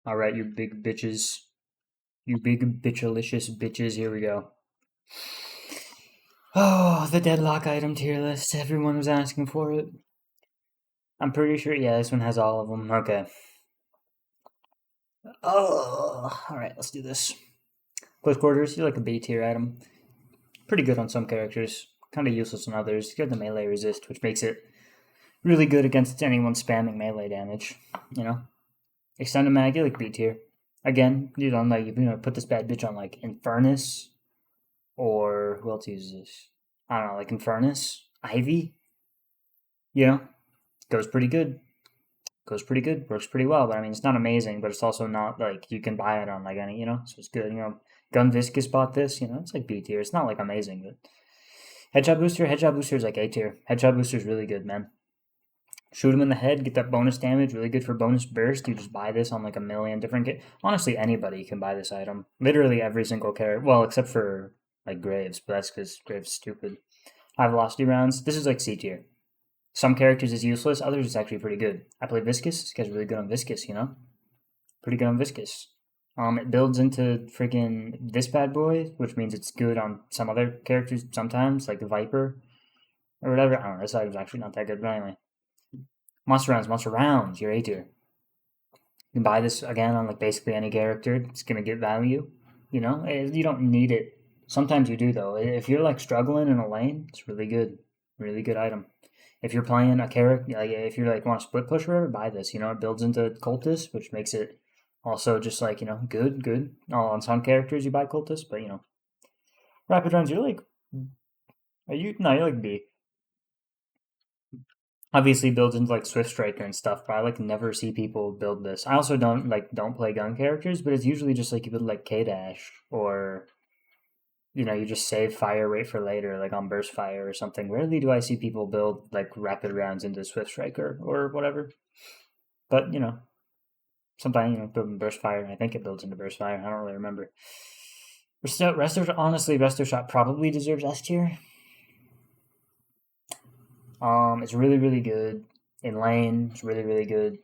Alright, you big bitches. You big bitchalicious bitches, here we go. Oh, the Deadlock item tier list. Everyone was asking for it. I'm pretty sure, yeah, this one has all of them. Okay. Oh, alright, let's do this. Close quarters, you like a B tier item. Pretty good on some characters. Kind of useless on others. You have the melee resist, which makes it really good against anyone spamming melee damage. You know? Extended mag, you like B tier. Again, you don't like, put this bad bitch on like Infernus, or who else uses this? I don't know, like Infernus, Ivy. You know, goes pretty good. Goes pretty good. Works pretty well. But I mean, it's not amazing, but it's also not like you can buy it on like any. So it's good. Gun Viscous bought this. It's like B tier. It's not like amazing, but Headshot Booster. Headshot Booster is like A tier. Headshot Booster is really good, man. Shoot him in the head, get that bonus damage, really good for bonus burst. You just buy this on like a million different. Honestly, anybody can buy this item. Literally every single character. Well, except for like Graves, but that's because Graves is stupid. High velocity rounds. This is like C tier. Some characters is useless, others is actually pretty good. I play Viscous. This guy's really good on Viscous, Pretty good on Viscous. It builds into freaking this bad boy, which means it's good on some other characters sometimes, like the Viper or whatever. I don't know. This item's actually not that good, but anyway. Monster rounds. You're A tier. You can buy this again on like basically any character. It's gonna get value. You don't need it. Sometimes you do though. If you're like struggling in a lane, it's really good. Really good item. If you're playing a character, like if you're like want to split push or whatever, buy this. It builds into Cultist, which makes it also just like good. On some characters you buy Cultist, but rapid runs. You're like, are you? No, you're like B. Obviously builds into like Swift Striker and stuff, but I like never see people build this. I also don't play gun characters, but it's usually just like you build like K Dash or you just save fire rate for later, like on burst fire or something. Rarely do I see people build like rapid rounds into Swift Striker or whatever. But sometimes building burst fire. I think it builds into burst fire. I don't really remember. Resto Shot probably deserves S tier. It's really good in lane. It's really good,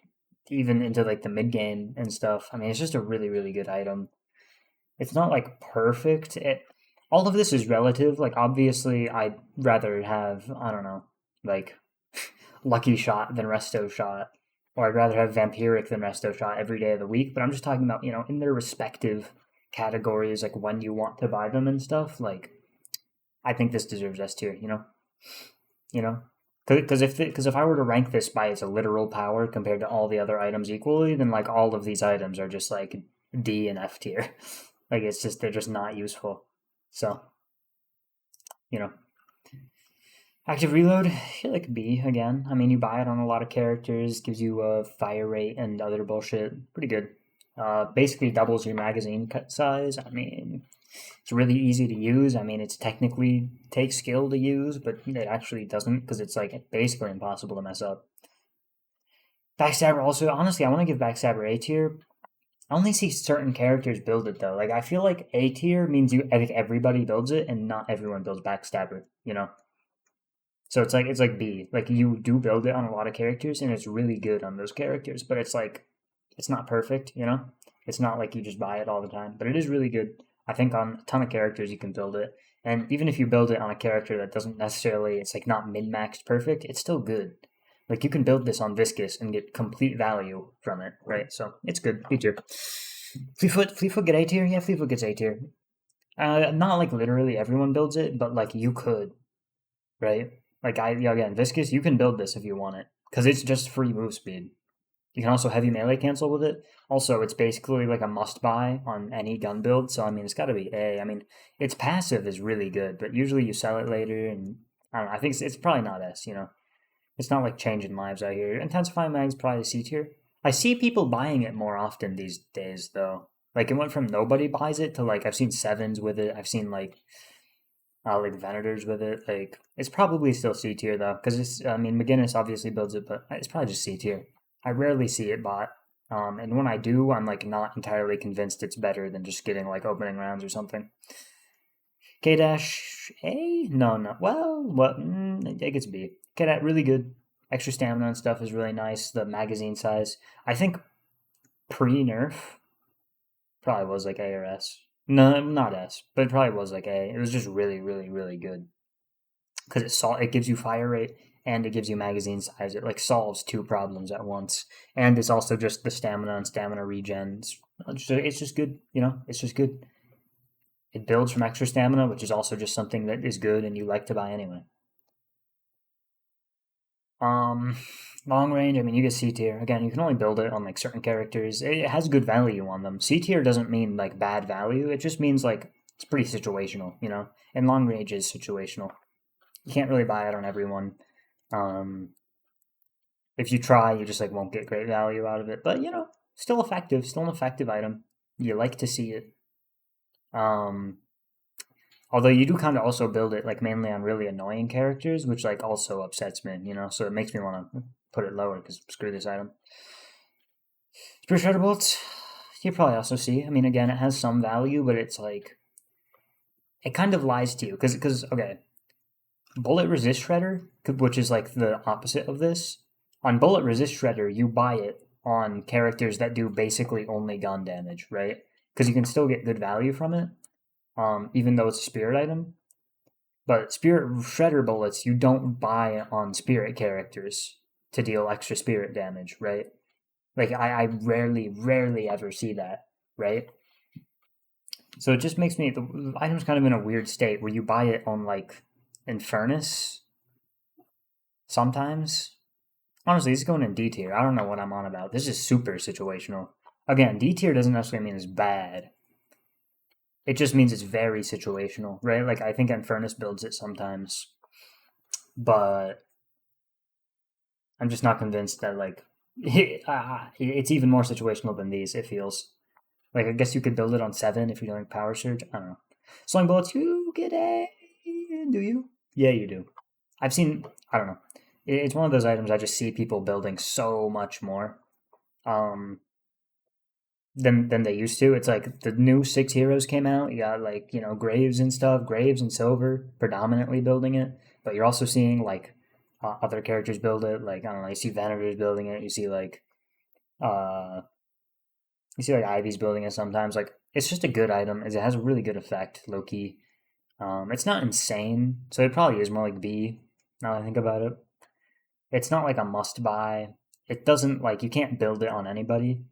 even into like the mid game and stuff. I mean, it's just a really good item. It's not like perfect. All of this is relative. Like obviously, I'd rather have I don't know, like Lucky Shot than Resto Shot, or I'd rather have Vampiric than Resto Shot every day of the week. But I'm just talking about in their respective categories, like when you want to buy them and stuff. Like I think this deserves S tier. You know, because if I were to rank this by its literal power compared to all the other items equally, then like all of these items are just like D and F tier. Like it's just they're just not useful. So, you know, active reload, like B again. I mean, you buy it on a lot of characters, gives you a fire rate and other bullshit. Pretty good. Basically doubles your magazine cut size. I mean, it's really easy to use. I mean, it's technically takes skill to use, but it actually doesn't because it's like basically impossible to mess up. Backstabber also, honestly, I want to give Backstabber A tier. I only see certain characters build it though. Like I feel like A tier means I think everybody builds it and not everyone builds Backstabber, So it's like B. Like you do build it on a lot of characters and it's really good on those characters, but it's like it's not perfect. It's not like you just buy it all the time, but it is really good. I think on a ton of characters you can build it. And even if you build it on a character that doesn't necessarily it's like not min-maxed perfect, it's still good. Like you can build this on Viscous and get complete value from it, right? So it's good. B tier. Fleetfoot get A tier? Yeah, Fleetfoot gets A tier. Not like literally everyone builds it, but like you could, right? Like again, Viscous, you can build this if you want it because it's just free move speed. You can also heavy melee cancel with it. Also, it's basically like a must buy on any gun build. So I mean, it's got to be A. I mean, its passive is really good, but usually you sell it later, and I don't know. I think it's probably not S. It's not like changing lives out here. Intensifying mag's probably C tier. I see people buying it more often these days, though. Like it went from nobody buys it to like I've seen sevens with it. I've seen like Venators with it. Like it's probably still C tier though, because it's. I mean, McGinnis obviously builds it, but it's probably just C tier. I rarely see it bought, and when I do, I'm like not entirely convinced it's better than just getting like opening rounds or something. K dash A? No. Well, what? It gets B. K dash really good. Extra stamina and stuff is really nice. The magazine size. I think pre-nerf, probably was like A or S. No, not S, but it probably was like A. It was just really, really, really good because it gives you fire rate and it gives you magazine size. It like solves two problems at once, and it's also just the stamina and stamina regen. It's just good, you know. It's just good. It builds from extra stamina, which is also just something that is good and you like to buy anyway. Um, Long range. I mean, you get C tier again. You can only build it on like certain characters. It has good value on them. C tier doesn't mean like bad value. It just means like it's pretty situational, you know. And long range is situational. You can't really buy it on everyone. Um, if you try, you just like won't get great value out of it. But you know, still effective. Still an effective item. You like to see it. Um, Although you do kind of also build it like mainly on really annoying characters, which like also upsets me, you know. So it makes me want to put it lower because screw this item. Spirit Shredder Bullets, you probably also see. I mean, again, it has some value, but it's like it kind of lies to you because okay, Bullet Resist Shredder, which is like the opposite of this. On Bullet Resist Shredder, you buy it on characters that do basically only gun damage, right? Because you can still get good value from it, even though it's a spirit item. But spirit shredder bullets you don't buy on spirit characters to deal extra spirit damage, right? Like I rarely ever see that, right? So it just makes me the item's kind of in a weird state where you buy it on like Infernus sometimes. Honestly, it's going in D tier. I don't know what I'm on about. This is super situational. Again, D tier doesn't necessarily mean it's bad. It just means it's very situational, right? Like I think Infernus builds it sometimes, but I'm just not convinced that like it's even more situational than these. It feels like I guess you could build it on 7 if you're doing power surge. I don't know. Sling bullets, you get a do you? Yeah, you do. I've seen. I don't know. It's one of those items I just see people building so much more um, than they used to. It's like the new 6 heroes came out. You got like Graves and stuff, Graves and Silver predominantly building it, but you're also seeing like other characters build it. Like I don't know, you see Venator's building it. Uh, you see like Ivy's building it sometimes. Like it's just a good item. It has a really good effect, low key. It's not insane, so it probably is more like B. Now that I think about it, it's not like a must buy. It doesn't like you can't build it on anybody.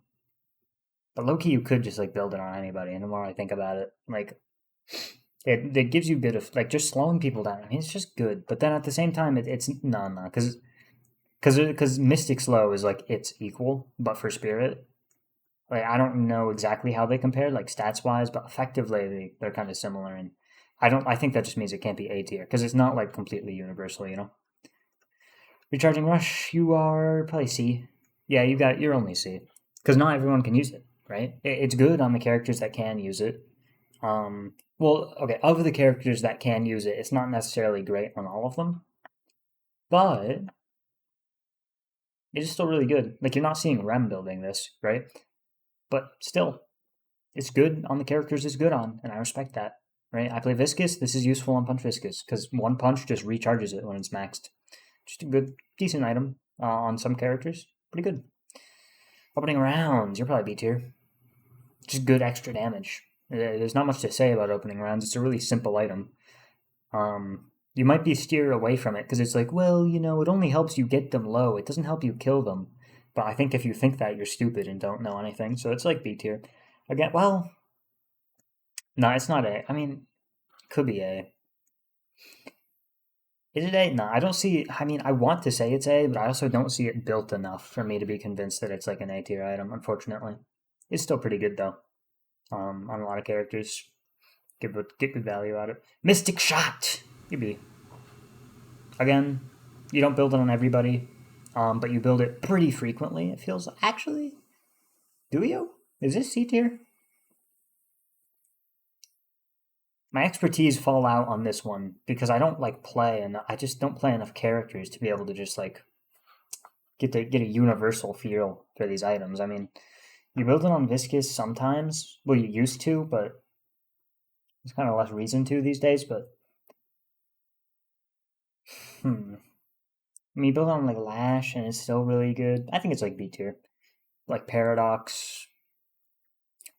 But low key, you could just like build it on anybody. And the more I think about it, like it gives you a bit of like just slowing people down. I mean, it's just good. But then at the same time, it's no, because Mystic Slow is like it's equal, but for Spirit. Like I don't know exactly how they compare, like stats wise, but effectively they're kind of similar. And I don't. I think that just means it can't be A tier because it's not like completely universal, you know. Recharging Rush, you are probably C. Yeah, you're only C because not everyone can use it, right? It's good on the characters that can use it. Well, okay, of the characters that can use it, it's not necessarily great on all of them, but it is still really good. Like you're not seeing Rem building this, right? But still, it's good on the characters it's good on, and I respect that, right? I play Viscous. This is useful on Punch Viscous because one punch just recharges it when it's maxed. Just a good, decent item on some characters. Pretty good. Opening rounds, you're probably B tier. Just good extra damage. There's not much to say about opening rounds. It's a really simple item. You might be steered away from it because it's like, well, it only helps you get them low. It doesn't help you kill them. But I think if you think that, you're stupid and don't know anything. So it's like B tier. Again, well, no, it's not A. I mean, could be A. Is it A? No, I don't see. I mean, I want to say it's A, but I also don't see it built enough for me to be convinced that it's like an A tier item. Unfortunately, it's still pretty good though. On a lot of characters, get good value out of it. Mystic Shot, you be again. You don't build it on everybody, but you build it pretty frequently. It feels actually. Do you? Is this C tier? My expertise fall out on this one because I don't like play, and I just don't play enough characters to be able to just like get a universal feel for these items. I mean, you build it on Viscous sometimes. Well, you used to, but there's kind of less reason to these days. But I mean, you build it on like Lash, and it's still really good. I think it's like B tier. like Paradox.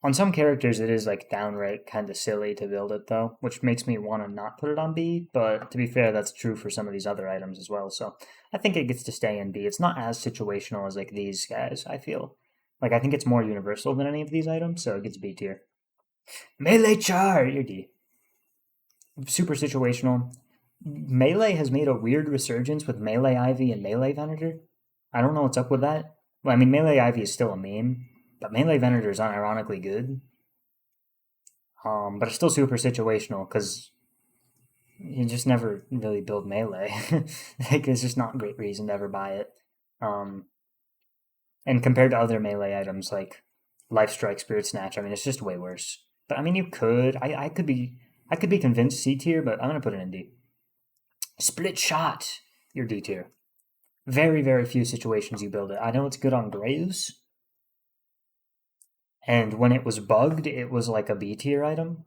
On some characters, it is like downright kind of silly to build it though, which makes me want to not put it on B. But to be fair, that's true for some of these other items as well. So I think it gets to stay in B. It's not as situational as like these guys. I feel like I think it's more universal than any of these items, so it gets B tier. Melee char, you're D. Super situational. Melee has made a weird resurgence with Melee Ivy and Melee Venator. I don't know what's up with that. Well, I mean, Melee Ivy is still a meme, but Melee Venator is unironically good. But it's still super situational because you just never really build Melee. Like, it's just not a great reason to ever buy it. And compared to other Melee items like Life Strike, Spirit Snatch, I mean, it's just way worse. But I mean, you could. I could be convinced C tier, but I'm gonna put it in D. Split Shot, you're D tier. Very, very few situations you build it. I know it's good on Graves, and when it was bugged, it was like a B tier item.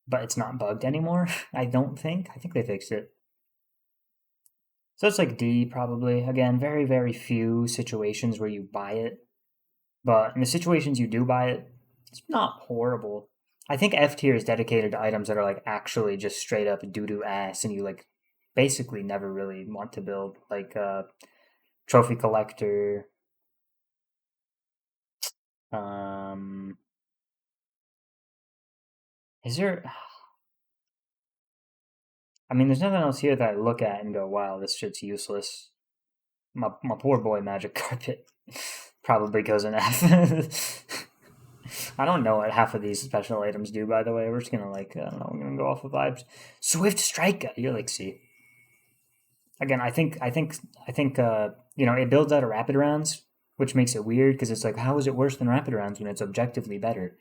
But it's not bugged anymore, I don't think. I think they fixed it. So it's like D probably. Again, very, very few situations where you buy it. But in the situations you do buy it, it's not horrible. I think F tier is dedicated to items that are like actually just straight up doo-doo ass and you like basically never really want to build, like Trophy Collector. Is there I mean there's nothing else here that I look at and go, wow, this shit's useless. My poor boy Magic Carpet probably goes in F. I don't know what half of these special items do, by the way. We're just gonna like, I don't know, we're gonna go off of vibes. Swift Strike, you're like C. Again, I think it builds out of rapid rounds, which makes it weird because it's like, how is it worse than rapid rounds when it's objectively better?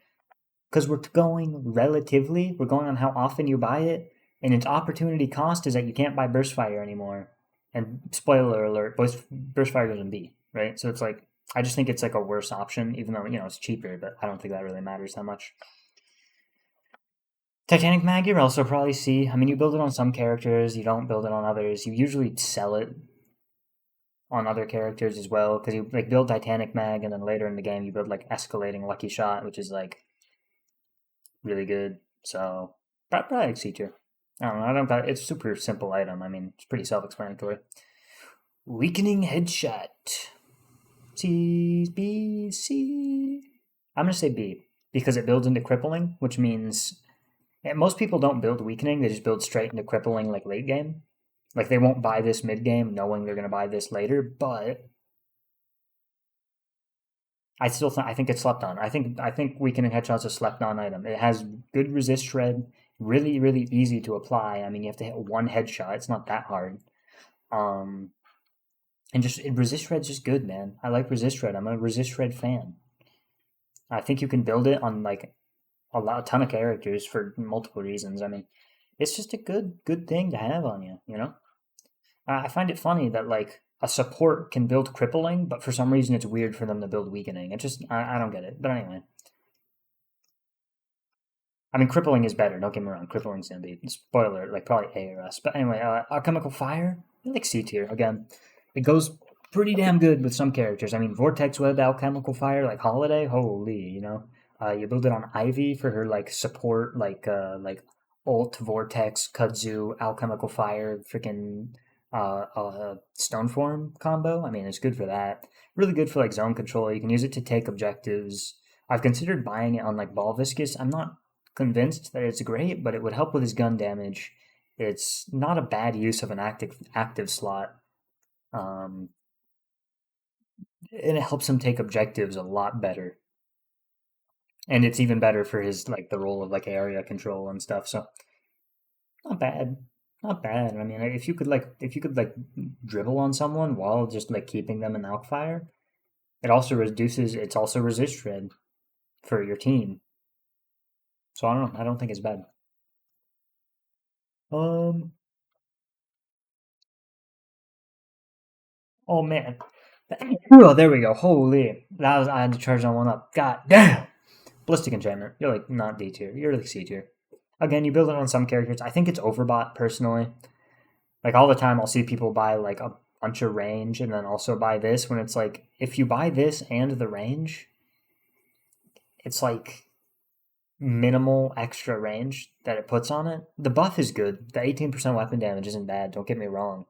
Because we're going on how often you buy it, and its opportunity cost is that you can't buy Burst Fire anymore. And spoiler alert, Burst Fire goes in B, right? So it's like, I just think it's like a worse option, even though, it's cheaper, but I don't think that really matters that much. Titanic Mag, you're also probably C. I mean, you build it on some characters, you don't build it on others. You usually sell it on other characters as well, because you like build Titanic Mag, and then later in the game you build like Escalating Lucky Shot, which is like really good. So probably like C tier. I don't know. It's a super simple item. I mean, it's pretty self-explanatory. Weakening Headshot. C, B, C. I'm gonna say B because it builds into crippling, which means most people don't build weakening; they just build straight into crippling, like late game. Like they won't buy this mid game, knowing they're gonna buy this later. But I think it's slept on. I think weakening headshots a slept on item. It has good resist shred, really really easy to apply. I mean, you have to hit one headshot. It's not that hard. And just resist shred's just good, man. I like resist shred. I'm a resist shred fan. I think you can build it on like a ton of characters for multiple reasons. I mean, it's just a good thing to have on you. I find it funny that like a support can build crippling, but for some reason it's weird for them to build weakening. It just I don't get it. But anyway, I mean, crippling is better. Don't get me wrong. Crippling's gonna be spoiler, like probably A or S. But anyway, Alchemical Fire, I like C tier again. It goes pretty damn good with some characters. I mean, Vortex Web, Alchemical Fire, like Holiday, holy, you build it on Ivy for her like support, like Ult, Vortex, Kudzu, Alchemical Fire, freaking Stoneform combo. I mean, it's good for that. Really good for like zone control. You can use it to take objectives. I've considered buying it on like Ball Viscous. I'm not convinced that it's great, but it would help with his gun damage. It's not a bad use of an active slot. And it helps him take objectives a lot better. And it's even better for his like the role of like area control and stuff. So not bad. Not bad. I mean, if you could dribble on someone while just like keeping them in Alkfire, it's also resist shred for your team. So I don't know. I don't think it's bad. Oh man. Oh, there we go. Holy. I had to charge that one up. God damn. Ballistic Enchantment. You're like not D tier. You're like C tier. Again, you build it on some characters. I think it's overbought personally. Like all the time I'll see people buy like bunch of range and then also buy this, when it's like, if you buy this and the range, it's like minimal extra range that it puts on it. The buff is good. The 18% weapon damage isn't bad, don't get me wrong.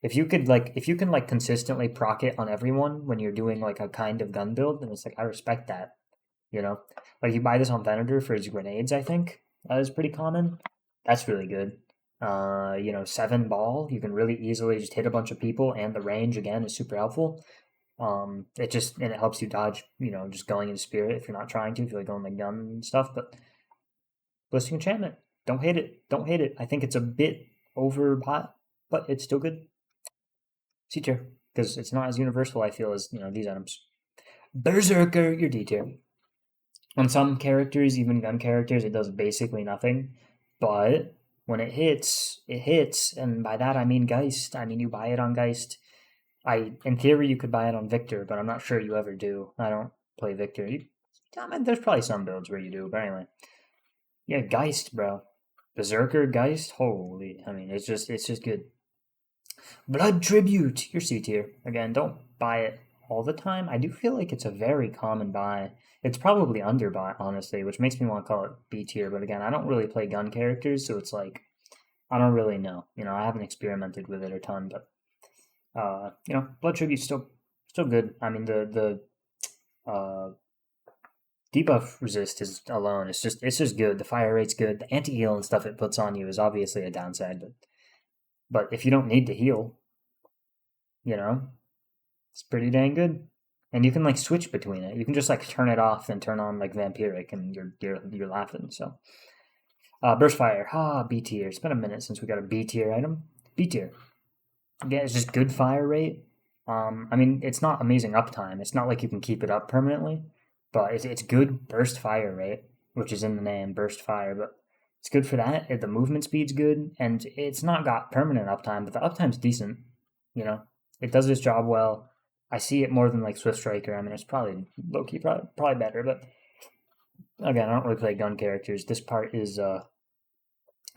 If you can like consistently proc it on everyone when you're doing like a kind of gun build, then it's like I respect that. You know? Like you buy this on Venator for his grenades, I think. That is pretty common. That's really good. 7 ball, you can really easily just hit a bunch of people, and the range again is super helpful. It helps you dodge, just going into spirit if you're not trying to, if you're like going like gun and stuff. But Ballistic Enchantment, don't hate it. Don't hate it. I think it's a bit overbought, but it's still good. C tier, because it's not as universal, I feel, as these items. Berserker, you're D tier. On some characters, even gun characters, it does basically nothing. But when it hits, and by that I mean Geist. I mean you buy it on Geist. In theory, you could buy it on Victor, but I'm not sure you ever do. I don't play Victor. There's probably some builds where you do, but anyway. Yeah, Geist, bro. Berserker, Geist, holy. I mean, it's just good. Blood Tribute, you're C tier. Again, don't buy it all the time. I do feel like it's a very common buy. It's probably underbought, honestly, which makes me want to call it B tier. But again, I don't really play gun characters, so it's like, I don't really know. I haven't experimented with it a ton, but Blood Tribute's still good. I mean, the debuff resist is alone. It's just good. The fire rate's good. The anti heal and stuff it puts on you is obviously a downside, but if you don't need to heal, it's pretty dang good. And you can like switch between it. You can just like turn it off and turn on like Vampiric, and you're laughing. So, Burst Fire, B tier. It's been a minute since we got a B tier item. B tier. Again, it's just good fire rate. I mean, it's not amazing uptime. It's not like you can keep it up permanently, but it's good burst fire rate, which is in the name, burst fire. But it's good for that. The movement speed's good, and it's not got permanent uptime, but the uptime's decent. It does its job well. I see it more than like Swift Striker. I mean, it's probably low key, probably better. But again, I don't really play gun characters. This part is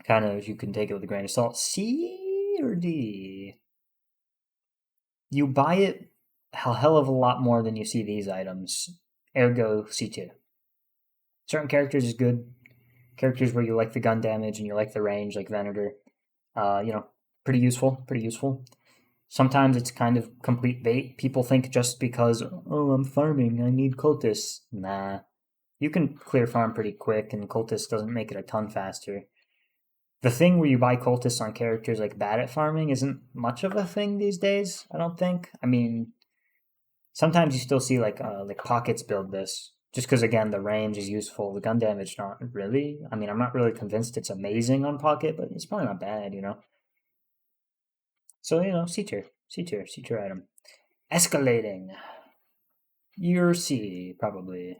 kind of, you can take it with a grain of salt. C or D? You buy it a hell of a lot more than you see these items. Ergo C tier. Certain characters is good. Characters where you like the gun damage and you like the range, like Venator. Pretty useful. Pretty useful. Sometimes it's kind of complete bait. People think just because, I'm farming, I need cultists. Nah. You can clear farm pretty quick, and cultist doesn't make it a ton faster. The thing where you buy cultists on characters like bad at farming isn't much of a thing these days, I don't think. I mean, sometimes you still see like pockets build this, just because again the range is useful. The gun damage not really. I mean, I'm not really convinced it's amazing on pocket, but it's probably not bad, So C tier item. Escalating. You're C probably.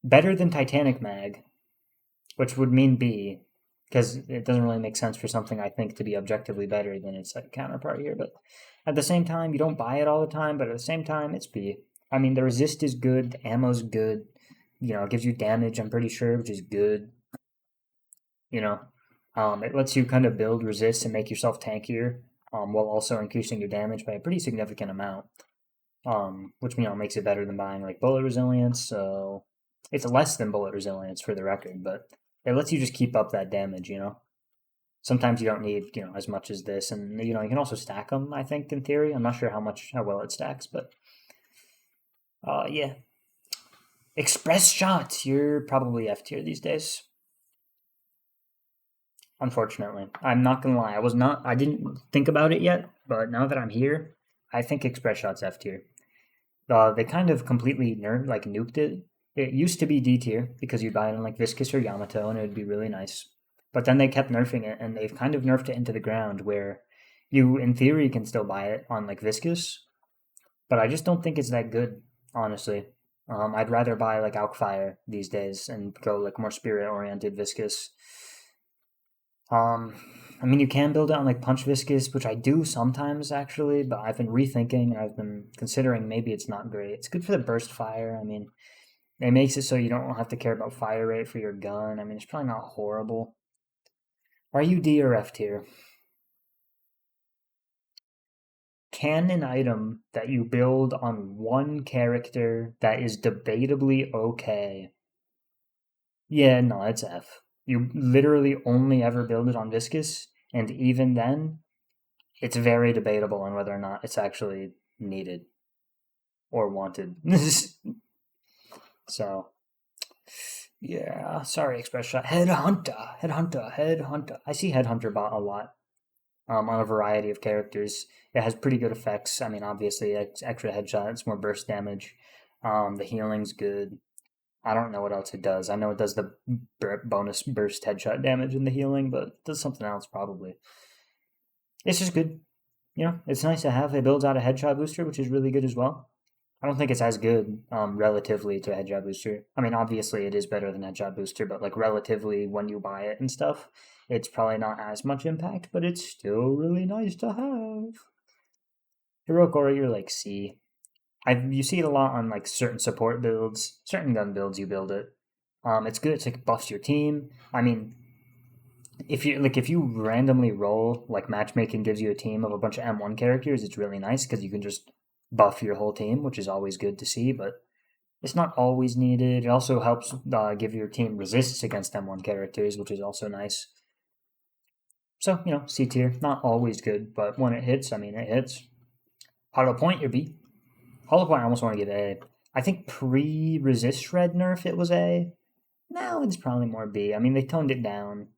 Better than Titanic Mag, which would mean B, because it doesn't really make sense for something I think to be objectively better than its like counterpart here. But at the same time, you don't buy it all the time, but at the same time, it's B. I mean, the resist is good, the ammo's good, it gives you damage, I'm pretty sure, which is good. It lets you kind of build resist and make yourself tankier, while also increasing your damage by a pretty significant amount. Which makes it better than buying like bullet resilience. So it's less than bullet resilience for the record, but it lets you just keep up that damage. Sometimes you don't need as much as this, and you can also stack them. I think in theory, I'm not sure how well it stacks, but yeah. Express Shot, you're probably F tier these days. Unfortunately, I'm not gonna lie. I didn't think about it yet, but now that I'm here, I think Express Shot's F tier. They kind of completely nuked it. It used to be D tier because you'd buy it on like Viscus or Yamato, and it would be really nice. But then they kept nerfing it, and they've kind of nerfed it into the ground where you, in theory, can still buy it on like Viscus, but I just don't think it's that good, honestly. I'd rather buy like Alkfire these days and go like more spirit oriented Viscus. I mean, you can build it on like Punch Viscus, which I do sometimes actually, but I've been rethinking. I've been considering maybe it's not great. It's good for the burst fire. I mean, it makes it so you don't have to care about fire rate for your gun. I mean, it's probably not horrible. Are you D or F tier? can an item that you build on one character that is debatably okay? Yeah, no, it's F. You literally only ever build it on Viscous, and even then, it's very debatable on whether or not it's actually needed or wanted. So, yeah, sorry, Express Shot. Headhunter, Headhunter, Headhunter. I see Headhunter bot a lot on a variety of characters. It has pretty good effects. I mean, obviously, extra headshot, it's more burst damage. The healing's good. I don't know what else it does. I know it does the bonus burst headshot damage in the healing, but it does something else probably. It's just good. You know, it's nice to have. It builds out a headshot booster, which is really good as well. I don't think it's as good relatively to headshot booster. I mean, obviously it is better than headshot booster, but like relatively when you buy it and stuff, it's probably not as much impact, but it's still really nice to have. Heroic Aura, you're like C. You see it a lot on like certain support builds, certain gun builds. You build it. It's good. It's like buffs your team. I mean, if you randomly roll like matchmaking gives you a team of a bunch of M1 characters, it's really nice because you can just buff your whole team, which is always good to see. But it's not always needed. It also helps give your team resists against M1 characters, which is also nice. So you know, C tier, not always good, but when it hits, I mean it hits. Hollow Point, you're B. Hollow Point, I almost want to give A. I think pre-resist shred nerf it was A. Now it's probably more B. I mean they toned it down.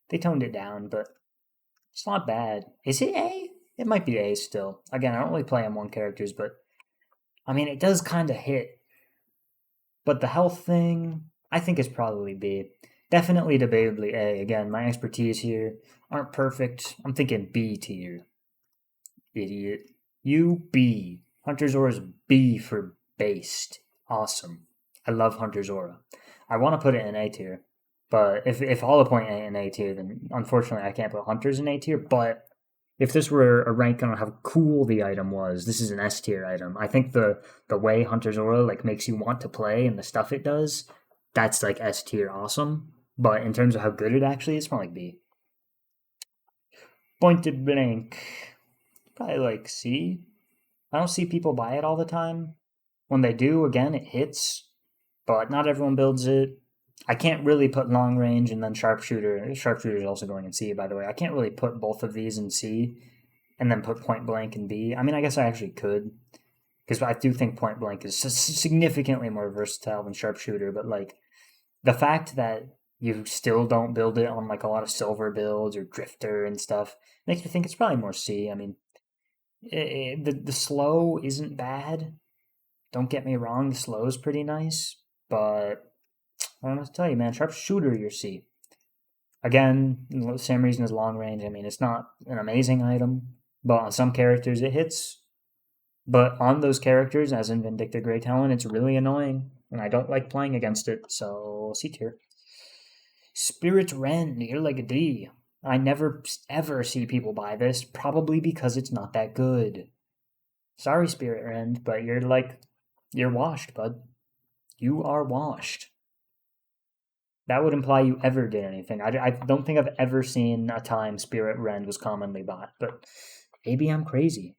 But it's not bad. Is it A? It might be A still. Again, I don't really play M1 characters, but I mean, it does kind of hit. But the health thing, I think is probably B. Definitely debatably A. Again, my expertise here aren't perfect. I'm thinking B tier. Idiot. You B. Hunter's Aura is B for based. Awesome. I love Hunter's Aura. I want to put it in A tier. But if Hollow Point ain't in A tier, then unfortunately I can't put Hunters in A tier. But if this were a rank on how cool the item was, this is an S tier item. I think the way Hunter's Aura like makes you want to play and the stuff it does, that's like S tier awesome. But in terms of how good it actually is, it's more like B. Pointed Blank, probably like C. I don't see people buy it all the time. When they do, again, it hits, but not everyone builds it. I can't really put long range and then sharpshooter. Sharpshooter is also going in C, by the way. I can't really put both of these in C and then put point blank in B. I mean, I guess I actually could, because I do think point blank is significantly more versatile than sharpshooter. But like the fact that you still don't build it on like a lot of silver builds or drifter and stuff makes me think it's probably more C. I mean, the slow isn't bad. Don't get me wrong, the slow is pretty nice, but I don't know what to tell you, man. Sharpshooter, you're C. Again, the same reason as long range. I mean, it's not an amazing item, but on some characters it hits. But on those characters, as in Vindictive Grey Talon, it's really annoying, and I don't like playing against it, so C tier. Spirit Rend, you're like a D. I never ever see people buy this, probably because it's not that good. Sorry, Spirit Rend, but you're washed, bud. You are washed. That would imply you ever did anything. I don't think I've ever seen a time Spirit Rend was commonly bought, but maybe I'm crazy.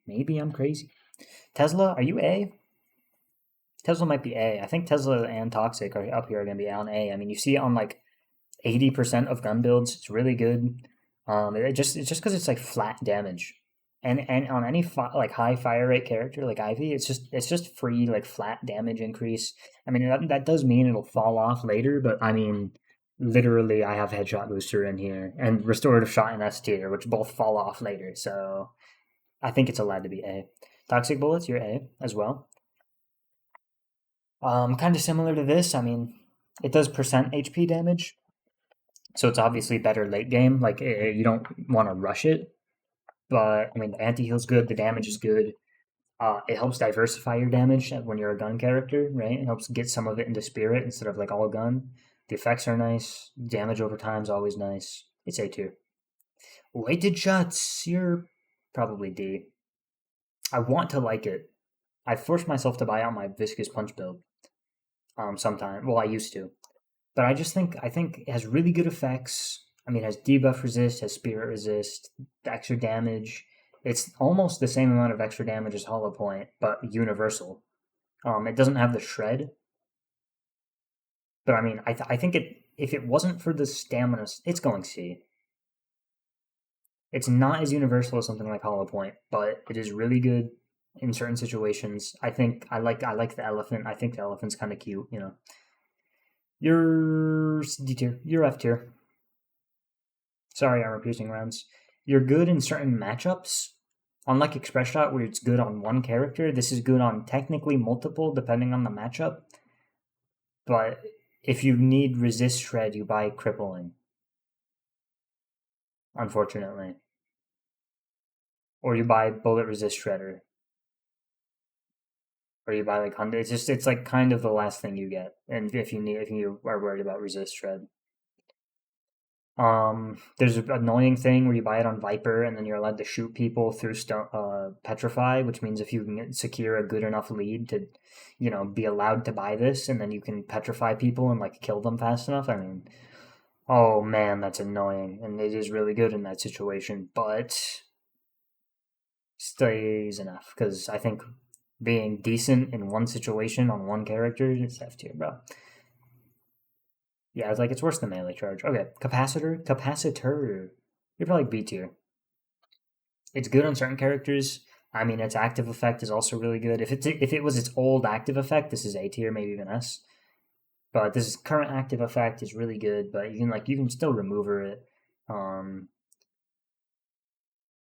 Tesla, are you A? Tesla might be A. I think Tesla and Toxic are up here are going to be on A. I mean, you see it on like 80% of gun builds. It's really good. It's just because it's like flat damage, and on any like high fire rate character like Ivy, it's just free like flat damage increase. I mean that does mean it'll fall off later, but I mean literally I have headshot booster in here and restorative shot in S tier, which both fall off later. So I think it's allowed to be A. Toxic bullets, you're A as well. Kind of similar to this. I mean, it does percent HP damage, so it's obviously better late game. Like you don't want to rush it, but I mean the anti heal's good, the damage is good. It helps diversify your damage when you're a gun character, right? It helps get some of it into spirit instead of like all gun. The effects are nice. Damage over time is always nice. It's A tier. Weighted shots, you're probably D. I want to like it. I forced myself to buy out my viscous punch build. Sometime. Well, I used to. But I think it has really good effects. I mean, it has debuff resist, has spirit resist, extra damage. It's almost the same amount of extra damage as Hollow Point, but universal. It doesn't have the shred, but I mean, I think it if it wasn't for the stamina, it's going C. It's not as universal as something like Hollow Point, but it is really good in certain situations. I think I like the elephant. I think the elephant's kind of cute. You know, you're D tier. You're F tier. Sorry, armor piercing rounds. You're good in certain matchups. Unlike Express Shot, where it's good on one character, this is good on technically multiple, depending on the matchup. But if you need resist shred, you buy crippling. Unfortunately, or you buy bullet resist shredder, or you buy like 100. It's like kind of the last thing you get, and if you are worried about resist shred. There's an annoying thing where you buy it on Viper, and then you're allowed to shoot people through Petrify, which means if you can secure a good enough lead to, be allowed to buy this, and then you can petrify people and like kill them fast enough. I mean, oh man, that's annoying, and it is really good in that situation, but stays enough because I think being decent in one situation on one character is F tier, bro. Yeah, it's worse than melee charge. Okay, capacitor. You're probably B tier. It's good on certain characters. I mean, its active effect is also really good. If it was its old active effect, this is A tier, maybe even S. But this current active effect is really good. But you can still remove it,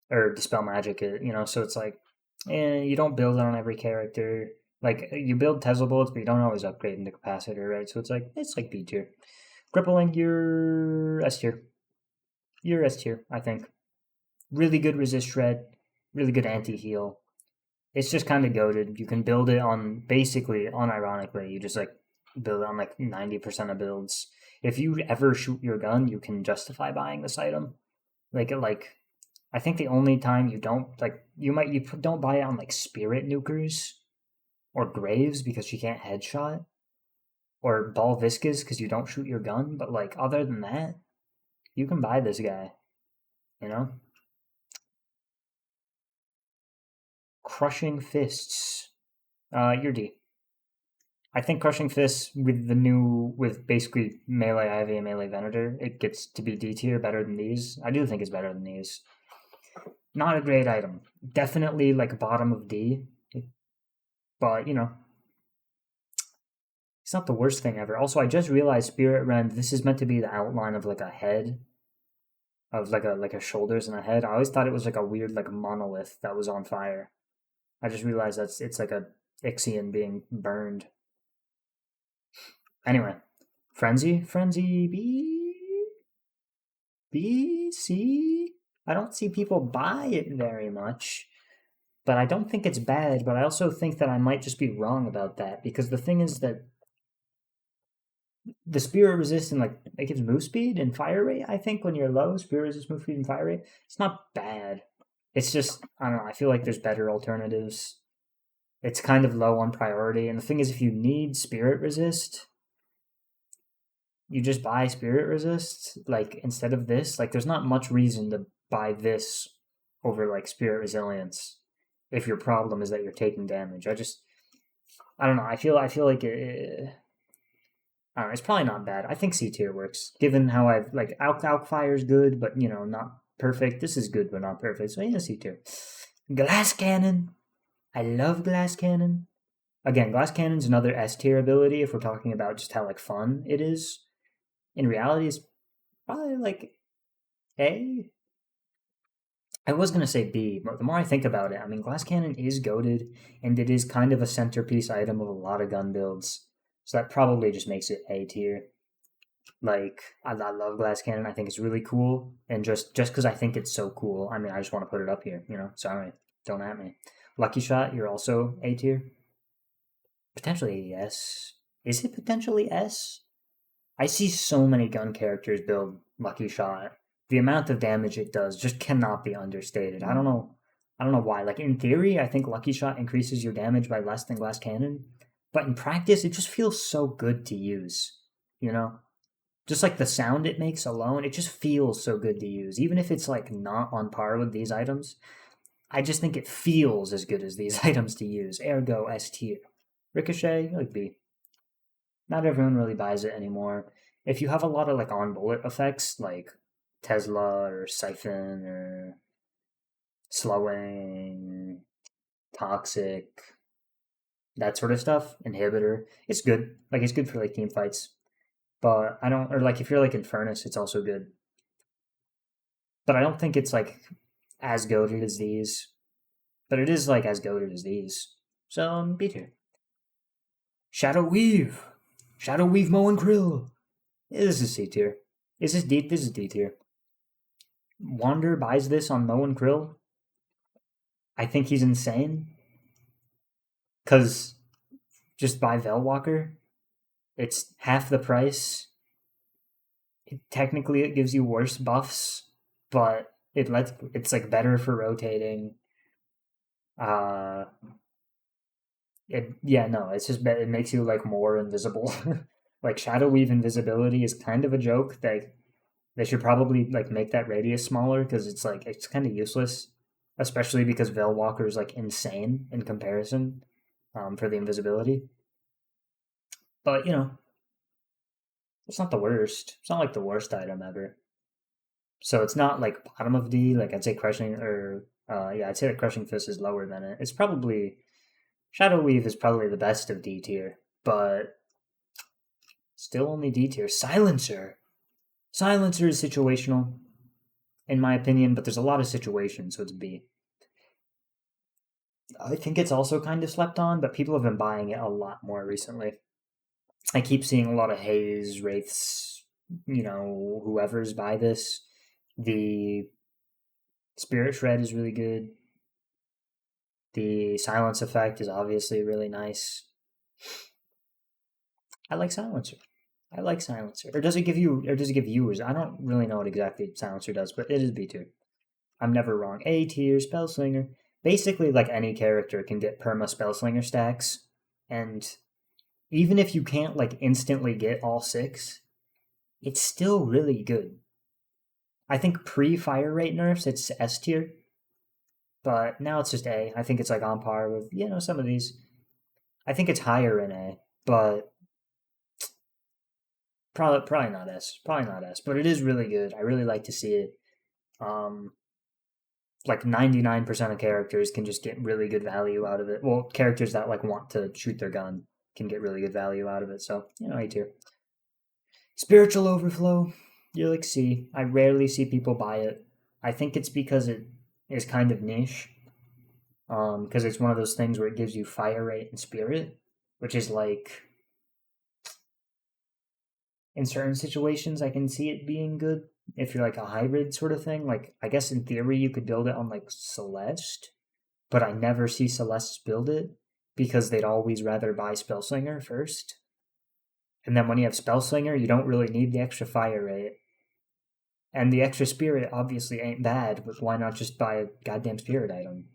or dispel magic it. So it's like, you don't build it on every character. Like you build Tesla bullets, but you don't always upgrade into capacitor, right? So it's like B tier. Crippling, you're S tier. You're S tier, I think. Really good resist shred, really good anti heal. It's just kind of goaded. You can build it on basically, unironically, you just like build it on like 90% of builds. If you ever shoot your gun, you can justify buying this item. I think the only time you don't you don't buy it on like spirit nukers or graves because you can't headshot, or ball viscas because you don't shoot your gun. But like other than that, you can buy this guy. You know, crushing fists. You're D. I think crushing fists with basically melee Ivy and melee Venator, it gets to be D tier, better than these. I do think it's better than these. Not a great item. Definitely like bottom of D, but it's not the worst thing ever. Also, I just realized Spirit Rend. This is meant to be the outline of like a head, of like a shoulders and a head. I always thought it was like a weird like monolith that was on fire. I just realized it's like a Ixion being burned. Anyway, Frenzy, B, C. I don't see people buy it very much, but I don't think it's bad. But I also think that I might just be wrong about that, because the thing is that the spirit resist and like it gives move speed and fire rate. I think when you're low, spirit resist, move speed, and fire rate. It's not bad. It's just, I don't know. I feel like there's better alternatives. It's kind of low on priority, and the thing is, if you need spirit resist, you just buy spirit resist like instead of this. Like there's not much reason to buy this over like spirit resilience if your problem is that you're taking damage. I don't know. I feel like I don't know, it's probably not bad. I think C tier works, given how I've like Alk Fire's good, but not perfect. This is good but not perfect. So yeah, C tier. Glass Cannon. I love Glass Cannon. Again, Glass Cannon's another S tier ability if we're talking about just how like fun it is. In reality, it's probably like A. I was gonna say B, but the more I think about it, I mean, Glass Cannon is goated, and it is kind of a centerpiece item of a lot of gun builds. So that probably just makes it A tier. Like, I love Glass Cannon. I think it's really cool, and just because I think it's so cool, I mean, I just want to put it up here. Sorry, don't at me. Lucky Shot, you're also A tier. Potentially S. Is it potentially S? I see so many gun characters build Lucky Shot. The amount of damage it does just cannot be understated. I don't know. I don't know why. Like in theory, I think Lucky Shot increases your damage by less than Glass Cannon, but in practice, it just feels so good to use. Just like the sound it makes alone, it just feels so good to use. Even if it's like not on par with these items, I just think it feels as good as these items to use. Ergo S tier. Ricochet, like B. Not everyone really buys it anymore. If you have a lot of like on bullet effects, like Tesla or Siphon or slowing, toxic, that sort of stuff, inhibitor, it's good. Like it's good for like team fights. But I don't, or like if you're like in Furnace, it's also good. But I don't think it's like as goated as these. But it is like as goated as these. So B tier. Shadow Weave. Shadow Weave Moe and Krill. This is C tier. Is this D? This is D tier. Wander buys this on Moe and Krill. I think he's insane. Because just buy Velwalker. It's half the price. Technically, it gives you worse buffs, but it's like better for rotating. It's just it makes you like more invisible. Like Shadow Weave invisibility is kind of a joke. They should probably like make that radius smaller because it's kind of useless, especially because Velwalker is like insane in comparison for the invisibility. But it's not the worst. It's not like the worst item ever. So it's not like bottom of D. Like I'd say Crushing I'd say that Crushing Fist is lower than it. It's probably Shadow Weave is probably the best of D tier, but still only D tier. Silencer is situational, in my opinion, but there's a lot of situations, so it's B. I think it's also kind of slept on, but people have been buying it a lot more recently. I keep seeing a lot of Haze, Wraiths, whoever's buy this. The Spirit Shred is really good. The Silence effect is obviously really nice. I like Silencer. Or does it give viewers? I don't really know what exactly Silencer does, but it is B tier. I'm never wrong. A tier, Spellslinger. Basically, like any character can get perma Spellslinger stacks, and even if you can't like instantly get all 6, it's still really good. I think pre-fire rate nerfs, it's S tier, but now it's just A. I think it's like on par with some of these. I think it's higher in A, but probably not S. But it is really good. I really like to see it. Like 99% of characters can just get really good value out of it. Well, characters that like want to shoot their gun can get really good value out of it. So A tier. Spiritual Overflow. You're like C. I rarely see people buy it. I think it's because it is kind of niche. Because it's one of those things where it gives you fire rate and spirit, which is like in certain situations I can see it being good if you're like a hybrid sort of thing. Like I guess in theory you could build it on like Celeste, but I never see Celeste build it because they'd always rather buy Spellslinger first. And then when you have Spellslinger, you don't really need the extra fire rate. And the extra spirit obviously ain't bad, but why not just buy a goddamn spirit item?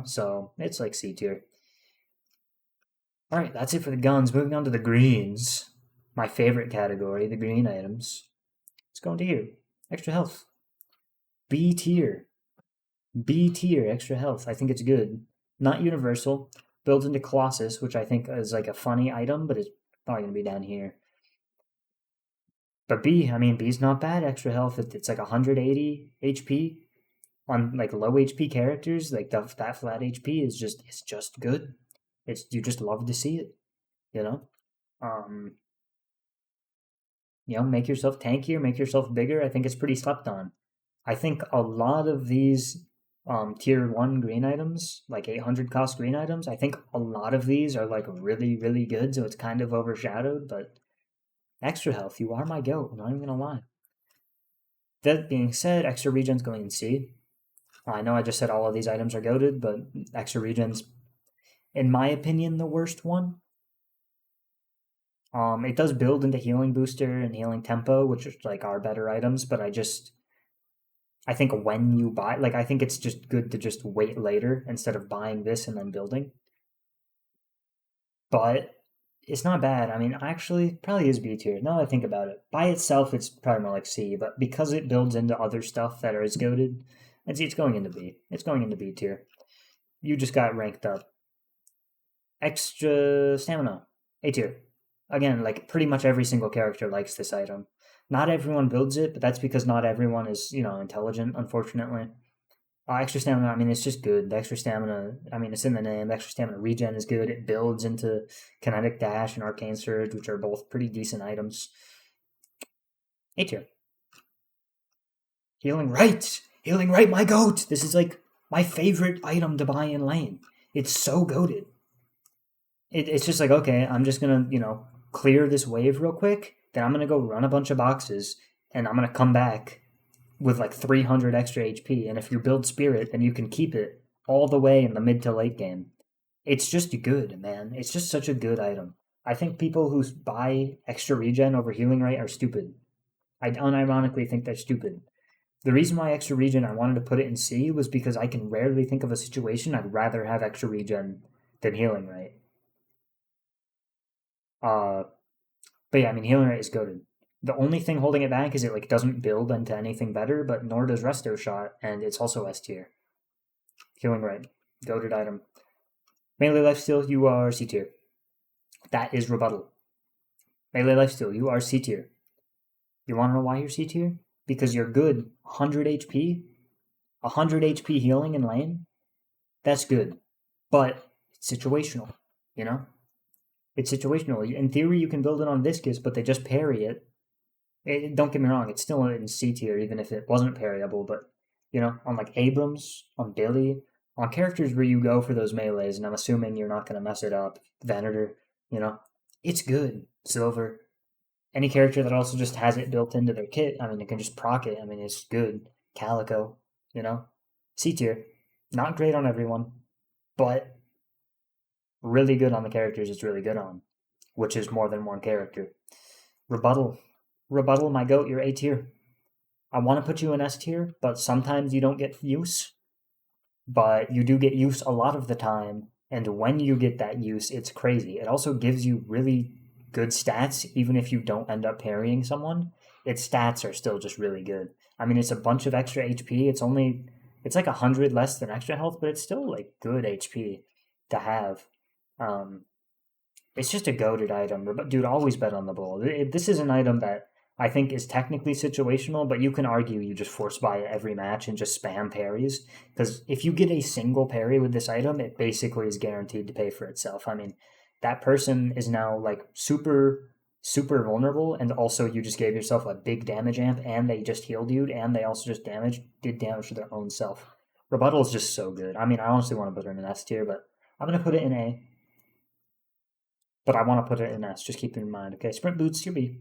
So it's like C tier. Alright, that's it for the guns. Moving on to the greens. My favorite category, the green items. Let's go into here. Extra health. B tier. Extra health. I think it's good. Not universal. Builds into Colossus, which I think is like a funny item, but it's probably going to be down here. But B's not bad. Extra health. It's like 180 HP on like low HP characters. Like that flat HP is just good. You just love to see it. Make yourself tankier, make yourself bigger. I think it's pretty slept on. I think a lot of these tier 1 green items, like 800 cost green items, I think a lot of these are like really, really good, so it's kind of overshadowed, but extra health, you are my goat, I'm not even gonna lie. That being said, extra regen's going in C. I know I just said all of these items are goated, but extra regen's, in my opinion, the worst one. It does build into healing booster and healing tempo, which like are better items, but I think when you buy, like I think it's just good to just wait later instead of buying this and then building. But it's not bad. Actually, probably is B tier. Now that I think about it, by itself, it's probably more like C. But because it builds into other stuff that is goated, it's going into B. It's going into B tier. You just got ranked up. Extra stamina, A tier. Again, like pretty much every single character likes this item. Not everyone builds it, but that's because not everyone is, intelligent, unfortunately. Extra stamina, I mean, it's just good. The extra stamina, I mean, it's in the name. The extra stamina regen is good. It builds into kinetic dash and arcane surge, which are both pretty decent items. A tier. Healing right! Healing right, my goat! This is like my favorite item to buy in lane. It's so goated. It's just like, okay, I'm just gonna, clear this wave real quick. Then I'm gonna go run a bunch of boxes, and I'm gonna come back with like 300 extra HP. And if you build Spirit, then you can keep it all the way in the mid to late game. It's just good, man. It's just such a good item. I think people who buy extra regen over healing rate are stupid. I unironically think they're stupid. The reason why extra regen I wanted to put it in C was because I can rarely think of a situation I'd rather have extra regen than healing rate. But yeah, I mean, healing rate is goated. The only thing holding it back is it like doesn't build into anything better, but nor does Resto Shot, and it's also S tier. Healing rate, goated item. Melee lifesteal, you are C tier. That is rebuttal. Melee lifesteal, you are C tier. You want to know why you're C tier? Because you're good. 100 HP, 100 HP healing in lane. That's good, but it's situational. It's situational. In theory, you can build it on Viscous, but they just parry it. Don't get me wrong, it's still in C tier, even if it wasn't parryable. But on like Abrams, on Billy, on characters where you go for those melees, and I'm assuming you're not going to mess it up. Venator, it's good. Silver, any character that also just has it built into their kit. I mean, it can just proc it. I mean, it's good. Calico, C tier, not great on everyone, but really good on the characters it's really good on, which is more than one character. Rebuttal, my goat, you're A tier. I want to put you in S tier, but sometimes you don't get use. But you do get use a lot of the time, and when you get that use, it's crazy. It also gives you really good stats, even if you don't end up parrying someone. Its stats are still just really good. I mean, it's a bunch of extra HP. It's like 100 less than extra health, but it's still like good HP to have. It's just a goated item. But dude, always bet on the bull. This is an item that I think is technically situational, but you can argue you just force buy it every match and just spam parries. Because if you get a single parry with this item, it basically is guaranteed to pay for itself. I mean, that person is now like super, super vulnerable, and also you just gave yourself a big damage amp, and they just healed you, and they also just did damage to their own self. Rebuttal is just so good. I mean, I honestly want to put it in an S tier, but I'm going to put it in A. But I want to put it in S. Just keep it in mind. Okay, Sprint Boots, you're B.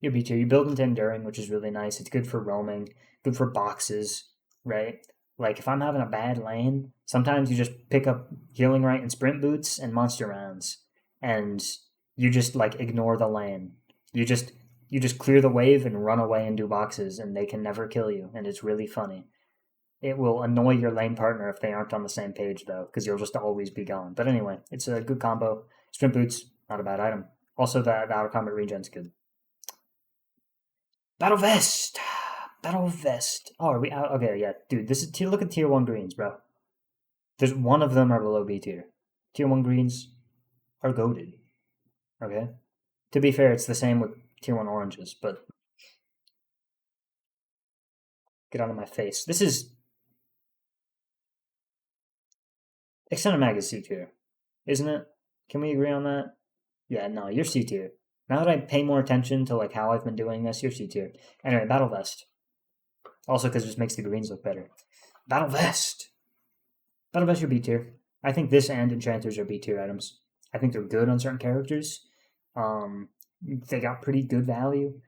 You're B tier. You build into Enduring, which is really nice. It's good for roaming, good for boxes, right? Like, if I'm having a bad lane, sometimes you just pick up Healing Right and Sprint Boots and Monster Rounds, and you just, like, ignore the lane. You just clear the wave and run away and do boxes, and they can never kill you, and it's really funny. It will annoy your lane partner if they aren't on the same page, though, because you'll just always be gone. But anyway, it's a good combo. Sprint Boots, not a bad item. Also, the out of combat regen's good. Battle Vest! Battle Vest. Oh, are we out? Okay, yeah. Dude, this is look at tier 1 greens, bro. There's one of them are below B tier. Tier 1 greens are goated. Okay? To be fair, it's the same with tier 1 oranges, but get out of my face. This is Extended Mag is C tier, isn't it? Can we agree on that? Yeah, no, you're C tier. Now that I pay more attention to like how I've been doing this, you're C tier. Anyway, Battle Vest. Also, because it just makes the greens look better. Battle Vest. Battle Vest, you're B tier. I think this and Enchanters are B tier items. I think they're good on certain characters. They got pretty good value.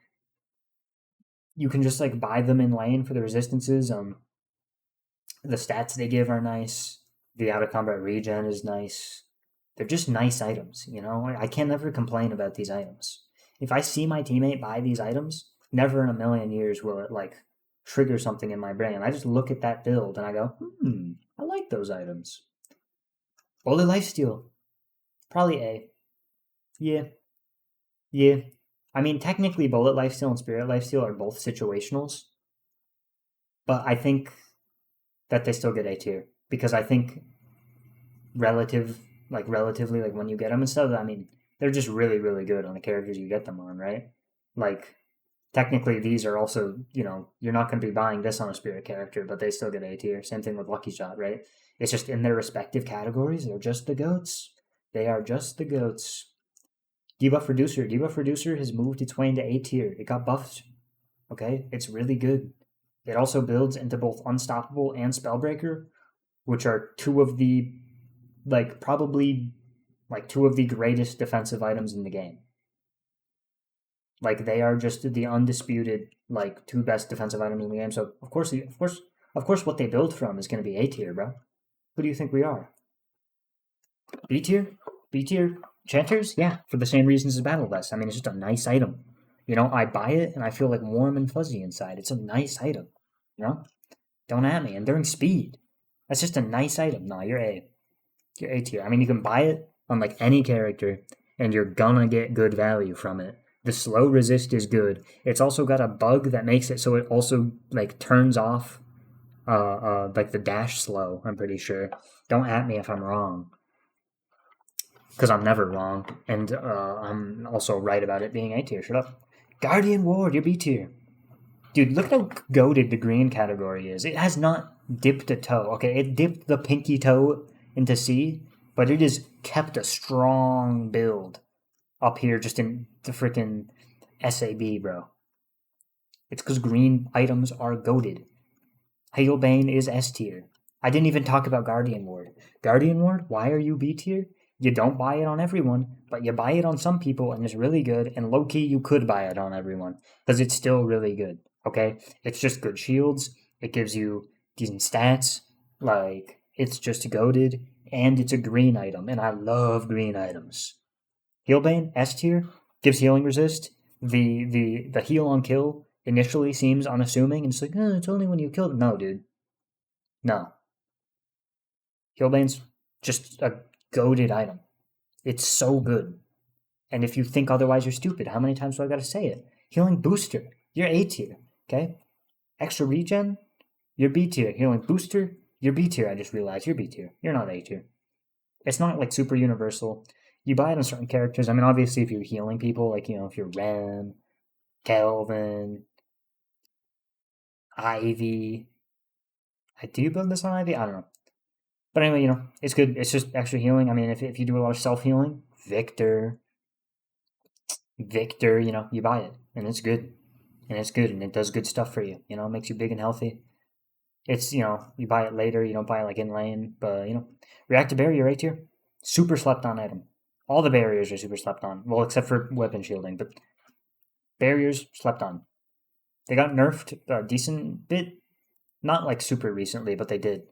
You can just like buy them in lane for the resistances. The stats they give are nice. The out of combat regen is nice. They're just nice items, I can never complain about these items. If I see my teammate buy these items, never in a million years will it like trigger something in my brain. I just look at that build and I go, I like those items. Bullet Lifesteal, probably A. Yeah. I mean, technically, Bullet Lifesteal and Spirit Lifesteal are both situationals, but I think that they still get A tier. because I think relatively, like when you get them and stuff, I mean, they're just really, really good on the characters you get them on, right? Like, technically, these are also, you're not going to be buying this on a spirit character, but they still get A tier. Same thing with Lucky Shot, right? It's just in their respective categories, they're just the goats. They are just the goats. Debuff Reducer. Debuff Reducer has moved its way into A tier. It got buffed. Okay? It's really good. It also builds into both Unstoppable and Spellbreaker, which are two of the, probably, two of the greatest defensive items in the game. Like, they are just the undisputed, two best defensive items in the game. So, of course, what they build from is going to be A tier, bro. Who do you think we are? B tier? B tier Chanters? Yeah, for the same reasons as Battle Vest. I mean, it's just a nice item. I buy it and I feel like warm and fuzzy inside. It's a nice item. Don't at me. And during speed, that's just a nice item. No, you're A. You're A tier. I mean, you can buy it on any character, and you're gonna get good value from it. The slow resist is good. It's also got a bug that makes it so it also turns off the dash slow. I'm pretty sure. Don't at me if I'm wrong, because I'm never wrong, and I'm also right about it being A tier. Shut up. Guardian Ward, you're B tier. Dude, look at how goated the green category is. It has not dipped a toe. Okay, it dipped the pinky toe into C, but it has kept a strong build up here just in the freaking SAB, bro. It's because green items are goated. Hailbane is S tier. I didn't even talk about Guardian Ward. Guardian Ward, why are you B tier? You don't buy it on everyone, but you buy it on some people, and it's really good, and low-key you could buy it on everyone, because it's still really good, okay? It's just good shields, it gives you decent stats, it's just goated, and it's a green item, and I love green items. Healbane, S tier, gives healing resist. The heal on kill initially seems unassuming, and it's like, it's only when you kill them. No, dude. No. Healbane's just a goated item. It's so good. And if you think otherwise, you're stupid. How many times do I gotta say it? Healing booster, you're A tier, okay? Extra regen, you're B tier. Healing booster, you're B tier. I just realized you're B tier. You're not A tier. It's not super universal. You buy it on certain characters. I mean, obviously, if you're healing people, if you're Ren, Kelvin, Ivy. Do you build this on Ivy? I don't know. But anyway, it's good. It's just extra healing. I mean, if you do a lot of self-healing, Victor, you buy it. And it's good. And it's good. And it does good stuff for you. It makes you big and healthy. It's, you buy it later. You don't buy it in lane. But, Reactive Barrier right here. Super slept on item. All the barriers are super slept on. Well, except for weapon shielding. But barriers slept on. They got nerfed a decent bit. Not super recently, but they did.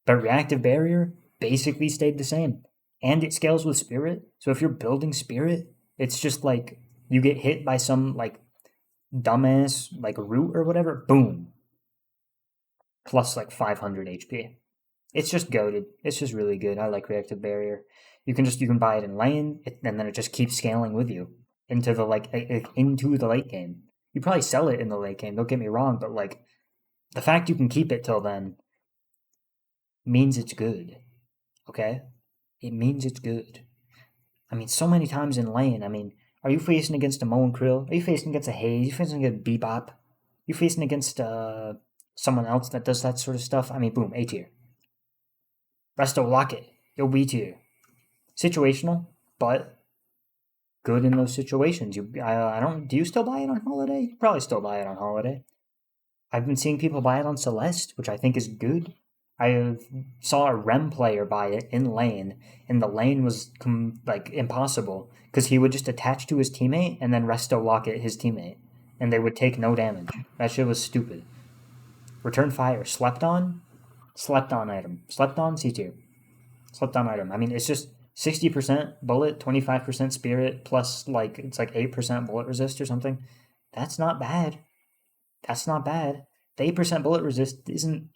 But Reactive Barrier basically stayed the same. And it scales with Spirit. So if you're building Spirit, it's just you get hit by some dumbass root or whatever. Boom. Plus 500 HP. It's just goated. It's just really good. I like Reactive Barrier. You can buy it in lane, and then it just keeps scaling with you into the into the late game. You probably sell it in the late game. Don't get me wrong, but the fact you can keep it till then means it's good. Okay, it means it's good. I mean, so many times in lane. I mean, are you facing against a Moan Krill? Are you facing against a Haze? Are you facing against Bebop? Are you facing against someone else that does that sort of stuff? I mean, boom, A tier. Resto Locket, you'll B tier. Situational, but good in those situations. I don't. Do you still buy it on holiday? You probably still buy it on holiday. I've been seeing people buy it on Celeste, which I think is good. I saw a Rem player buy it in lane, and the lane was impossible because he would just attach to his teammate and then Resto Locket his teammate, and they would take no damage. That shit was stupid. Return Fire, slept on item, slept on C tier, slept on item. I mean, it's just 60% bullet, 25% spirit, plus it's 8% bullet resist or something. That's not bad. That's not bad. The 8% bullet resist isn't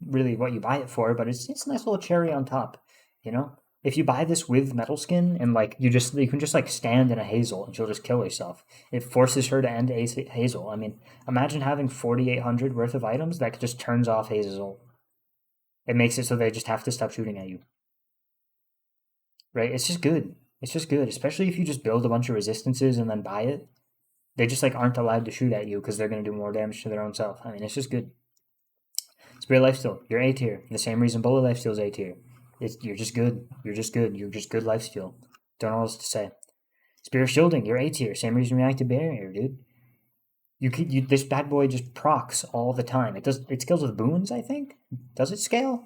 really what you buy it for, but it's a nice little cherry on top, If you buy this with Metal Skin and you can just stand in a Hazel and she'll just kill herself. It forces her to end Hazel. I mean, imagine having 4,800 worth of items that just turns off Hazel. It makes it so they just have to stop shooting at you. Right? It's just good. It's just good, especially if you just build a bunch of resistances and then buy it. They just like aren't allowed to shoot at you because they're going to do more damage to their own self. I mean, it's just good. Spirit Lifesteal, you're A tier. The same reason Bullet Lifesteal is A tier. You're just good. You're just good. You're just good lifesteal. Don't know what else to say. Spirit Shielding, you're A tier. Same reason Reactive Barrier, dude. This bad boy just procs all the time. It scales with boons, I think. Does it scale?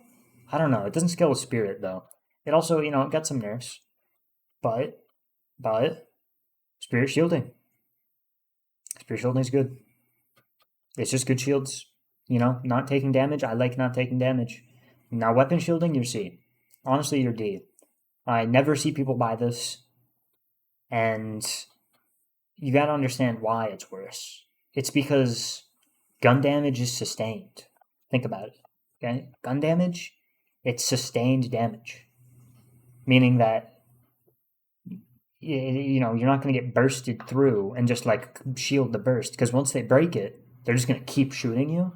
I don't know. It doesn't scale with Spirit though. It also, it got some nerfs, but Spirit Shielding. Spirit Shielding is good. It's just good shields. Not taking damage. I like not taking damage. Now Weapon Shielding, you're C. Honestly, you're D. I never see people buy this, and you gotta understand why it's worse. It's because gun damage is sustained. Think about it. Okay? Gun damage, it's sustained damage. Meaning that you're not going to get bursted through and just like shield the burst, because once they break it, they're just going to keep shooting you.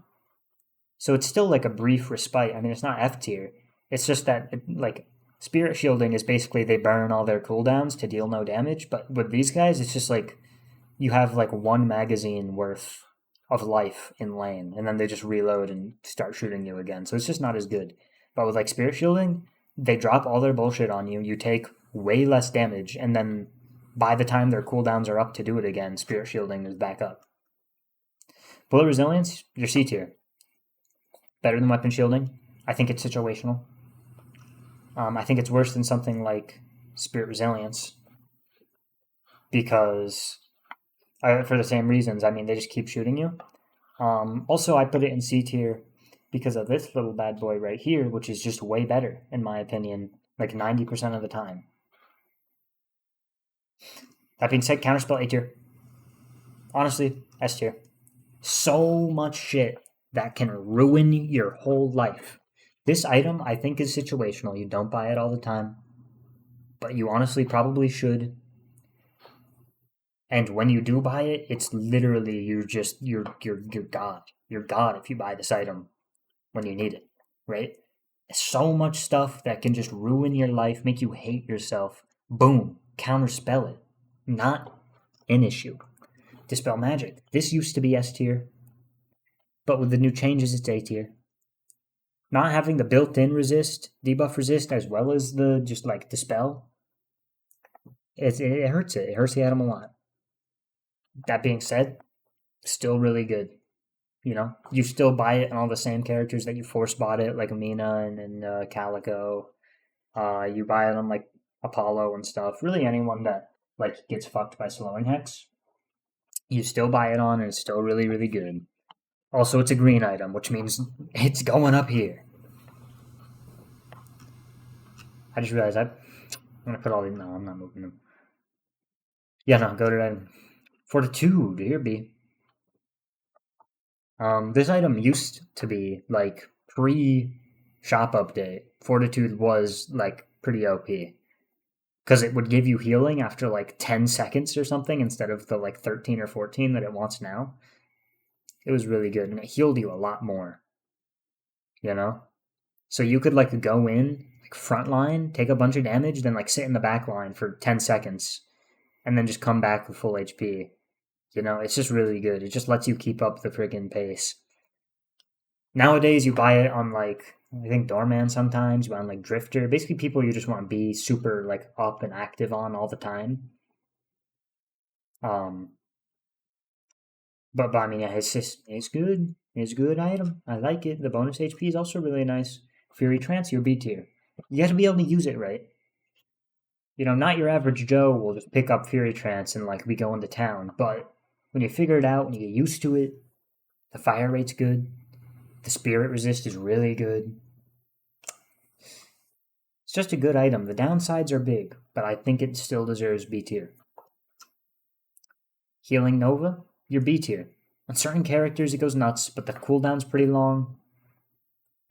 So it's still like a brief respite. I mean, it's not F tier. It's just that like Spirit Shielding is basically they burn all their cooldowns to deal no damage, but with these guys, it's just like you have like one magazine worth of life in lane, and then they just reload and start shooting you again. So it's just not as good. But with like Spirit Shielding, they drop all their bullshit on you. You take way less damage, and then by the time their cooldowns are up to do it again, Spirit Shielding is back up. Bullet Resilience, you're C tier. Better than Weapon Shielding. I think it's situational. I think it's worse than something like Spirit Resilience because for the same reasons. I mean, they just keep shooting you. Also, I put it in C tier because of this little bad boy right here, which is just way better, in my opinion, like 90% of the time. That being said, Counterspell A tier. Honestly, S tier. So much shit that can ruin your whole life. This item, I think, is situational. You don't buy it all the time, but you honestly probably should. And when you do buy it, it's literally you're God. You're God if you buy this item when you need it, right? So much stuff that can just ruin your life, make you hate yourself. Boom, counterspell it. Not an issue. Dispel Magic. This used to be S tier, but with the new changes, it's A tier. Not having the built-in resist, debuff resist, as well as the just like dispel, it hurts it. It hurts the item a lot. That being said, still really good. You still buy it on all the same characters that you force bought it, like Amina and Calico. You buy it on like Apollo and stuff. Really, anyone that like gets fucked by slowing hex, you still buy it on, and it's still really, really good. Also, it's a green item, which means it's going up here. I just realized I'm gonna put all these. No, I'm not moving them. Yeah, no, go to item. Fortitude, here be. This item used to be like pre-shop update. Fortitude was like pretty OP because it would give you healing after like 10 seconds or something instead of the like 13 or 14 that it wants now. It was really good, and it healed you a lot more. So you could like go in like front line, take a bunch of damage, then like sit in the back line for 10 seconds, and then just come back with full HP. It's just really good. It just lets you keep up the friggin' pace. Nowadays, you buy it on like I think Doorman sometimes. You buy on like Drifter. Basically, people you just want to be super like up and active on all the time. But I mean, yeah, it's good. It's a good item. I like it. The bonus HP is also really nice. Fury Trance, you're B tier. You got to be able to use it right. Not your average Joe will just pick up Fury Trance and like be going to town. But when you figure it out, when you get used to it, the fire rate's good. The spirit resist is really good. It's just a good item. The downsides are big, but I think it still deserves B tier. Healing Nova, you're B tier. On certain characters, it goes nuts, but the cooldown's pretty long.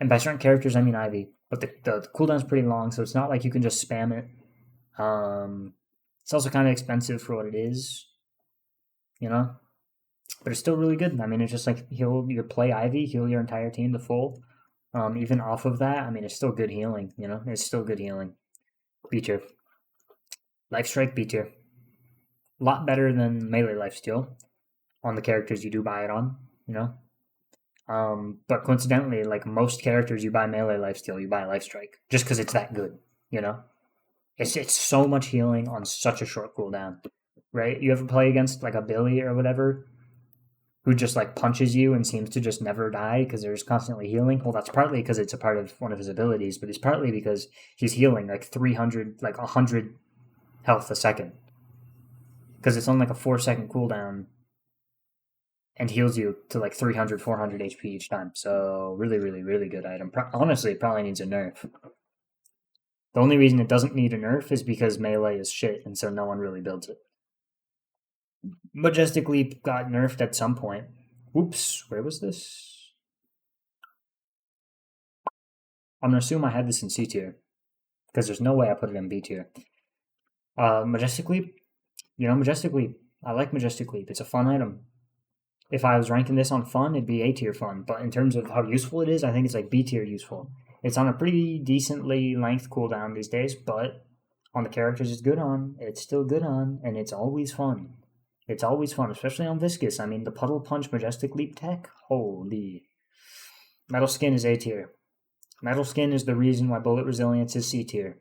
And by certain characters, I mean Ivy. But the cooldown's pretty long, so it's not like you can just spam it. It's also kind of expensive for what it is, But it's still really good. I mean, it's just like heal your play Ivy, heal your entire team to full. Even off of that, I mean, it's still good healing. You know, it's still good healing. B tier, life strike B tier. A lot better than melee lifesteal on the characters you do buy it on. You know, but coincidentally, like most characters you buy melee lifesteal, you buy life strike just because it's that good. You know, it's so much healing on such a short cooldown, right? You ever play against like a Billy or whatever who just like punches you and seems to just never die because they're just constantly healing? Well, that's partly because it's a part of one of his abilities, but it's partly because he's healing like 300, like 100 health a second because it's on like a 4 second cooldown and heals you to like 300, 400 HP each time. So really, really, really good item. Honestly, it probably needs a nerf. The only reason it doesn't need a nerf is because melee is shit, and so no one really builds it. Majestic Leap got nerfed at some point. Oops, where was this? I'm gonna assume I had this in C tier because there's no way I put it in B tier. Majestic Leap, Majestic Leap. I like Majestic Leap. It's a fun item. If I was ranking this on fun, it'd be A tier fun. But in terms of how useful it is, I think it's like B tier useful. It's on a pretty decently length cooldown these days, but on the characters it's good on, it's still good on, and it's always fun. It's always fun, especially on Viscous. I mean, the Puddle Punch Majestic Leap tech, holy. Metal Skin is A tier. Metal Skin is the reason why Bullet Resilience is C tier.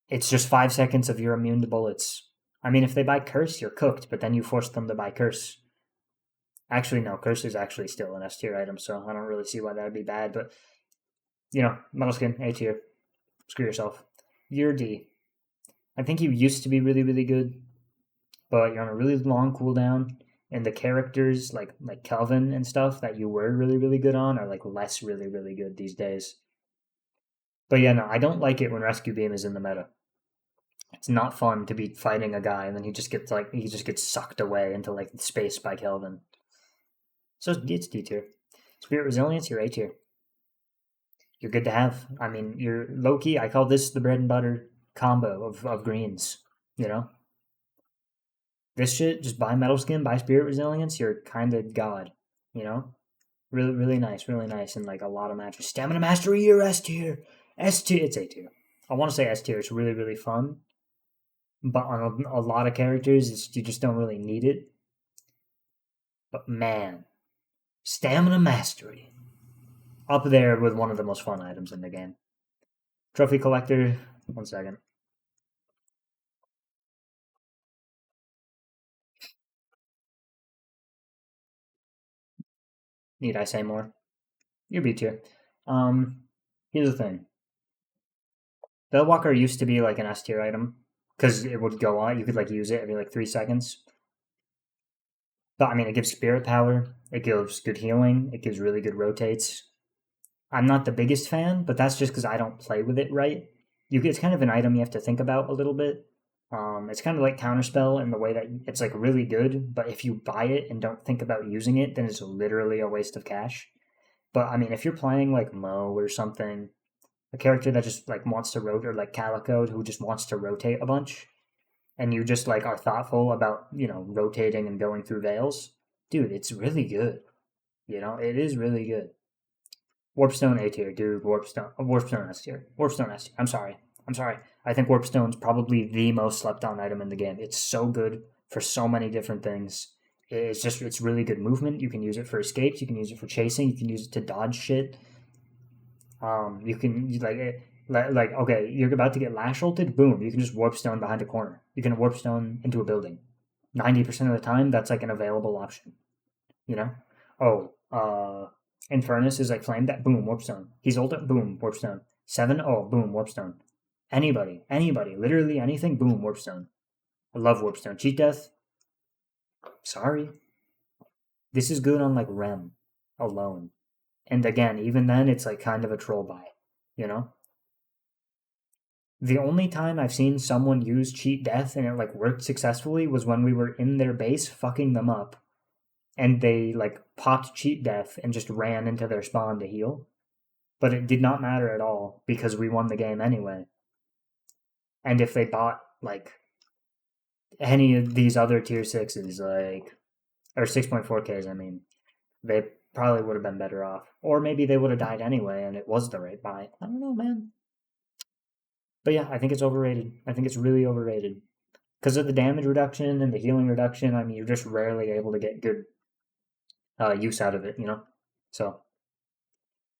It's just 5 seconds of you're immune to bullets. I mean, if they buy Curse, you're cooked, but then you force them to buy Curse. Actually, no, Curse is actually still an S tier item, so I don't really see why that would be bad, but, Metal Skin, A tier. Screw yourself. You're D. I think you used to be really, really good, but you're on a really long cooldown, and the characters like Kelvin and stuff that you were really, really good on are like less really, really good these days. But yeah, no, I don't like it when Rescue Beam is in the meta. It's not fun to be fighting a guy and then he just gets sucked away into like space by Kelvin. So it's D tier. Spirit Resilience, you're A tier. You're good to have. I mean, you're low key. I call this the bread and butter combo of greens. You know, this shit, just buy Metal Skin, buy Spirit Resilience, you're kind of god. You know, really, really nice, and like a lot of matches. Stamina Mastery, you're S tier. S tier, it's A tier. I want to say S tier. It's really, really fun, but on a lot of characters, you just don't really need it. But man, Stamina Mastery, up there with one of the most fun items in the game. Trophy Collector, 1 second. Need I say more? You're B tier. Here's the thing. Bellwalker used to be like an S tier item because it would go on. You could like use it every like 3 seconds. But I mean, it gives spirit power. It gives good healing. It gives really good rotates. I'm not the biggest fan, but that's just because I don't play with it right. It's kind of an item you have to think about a little bit. It's kind of like Counterspell in the way that it's like really good, but if you buy it and don't think about using it, then it's literally a waste of cash. But I mean, if you're playing like Mo or something, a character that just like wants to rotate, or like Calico who just wants to rotate a bunch, and you just like are thoughtful about rotating and going through veils, dude, it's really good. It is really good. Warpstone A tier, dude. Warpstone S tier. Warpstone S tier. I'm sorry. I think Warpstone's probably the most slept on item in the game. It's so good for so many different things. It's really good movement. You can use it for escapes. You can use it for chasing. You can use it to dodge shit. You can okay, you're about to get Lash ulted. Boom! You can just Warpstone behind a corner. You can Warpstone into a building. 90% of the time, that's like an available option. Infernus is like flame that. Boom, Warpstone. He's ulted. Boom, Warpstone. 7. Oh, boom, Warpstone. Anybody, literally anything. Boom, Warpstone. I love Warpstone. Cheat Death. Sorry. This is good on like Rem alone. And again, even then, it's like kind of a troll buy, The only time I've seen someone use Cheat Death and it like worked successfully was when we were in their base fucking them up, and they like popped Cheat Death and just ran into their spawn to heal. But it did not matter at all because we won the game anyway. And if they bought like any of these other tier 6s, like, or 6.4Ks, I mean, they probably would have been better off. Or maybe they would have died anyway and it was the right buy. I don't know, man. But yeah, I think it's overrated. I think it's really overrated. Because of the damage reduction and the healing reduction, I mean, you're just rarely able to get good use out of it, you know? So,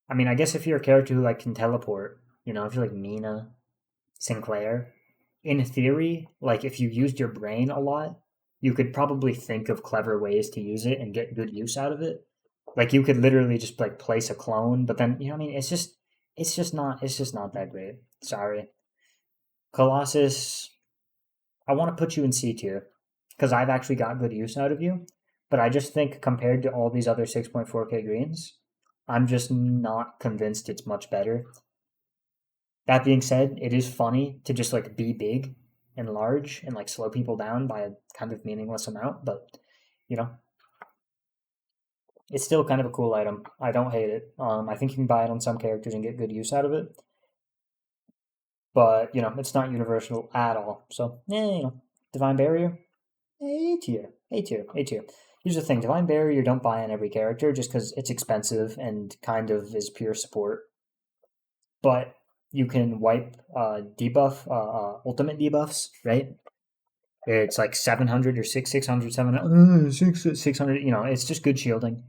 I mean, I guess if you're a character who like can teleport, you know, if you're like Mina, Sinclair, in theory, like if you used your brain a lot, you could probably think of clever ways to use it and get good use out of it. Like you could literally just like place a clone, but then you know what I mean, it's just not that great. Sorry. Colossus, I want to put you in C tier because I've actually got good use out of you, but I just think compared to all these other 6.4K greens, I'm just not convinced it's much better. That being said, it is funny to just like be big and large and like slow people down by a kind of meaningless amount, but you know, it's still kind of a cool item. I don't hate it. I think you can buy it on some characters and get good use out of it, but you know, it's not universal at all. So, you know, Divine Barrier, A tier, A tier, A tier. Here's the thing: Divine Barrier you don't buy on every character just because it's expensive and kind of is pure support. But you can wipe debuff, ultimate debuffs, right? It's like 700 or 600, 700, 600, you know, it's just good shielding.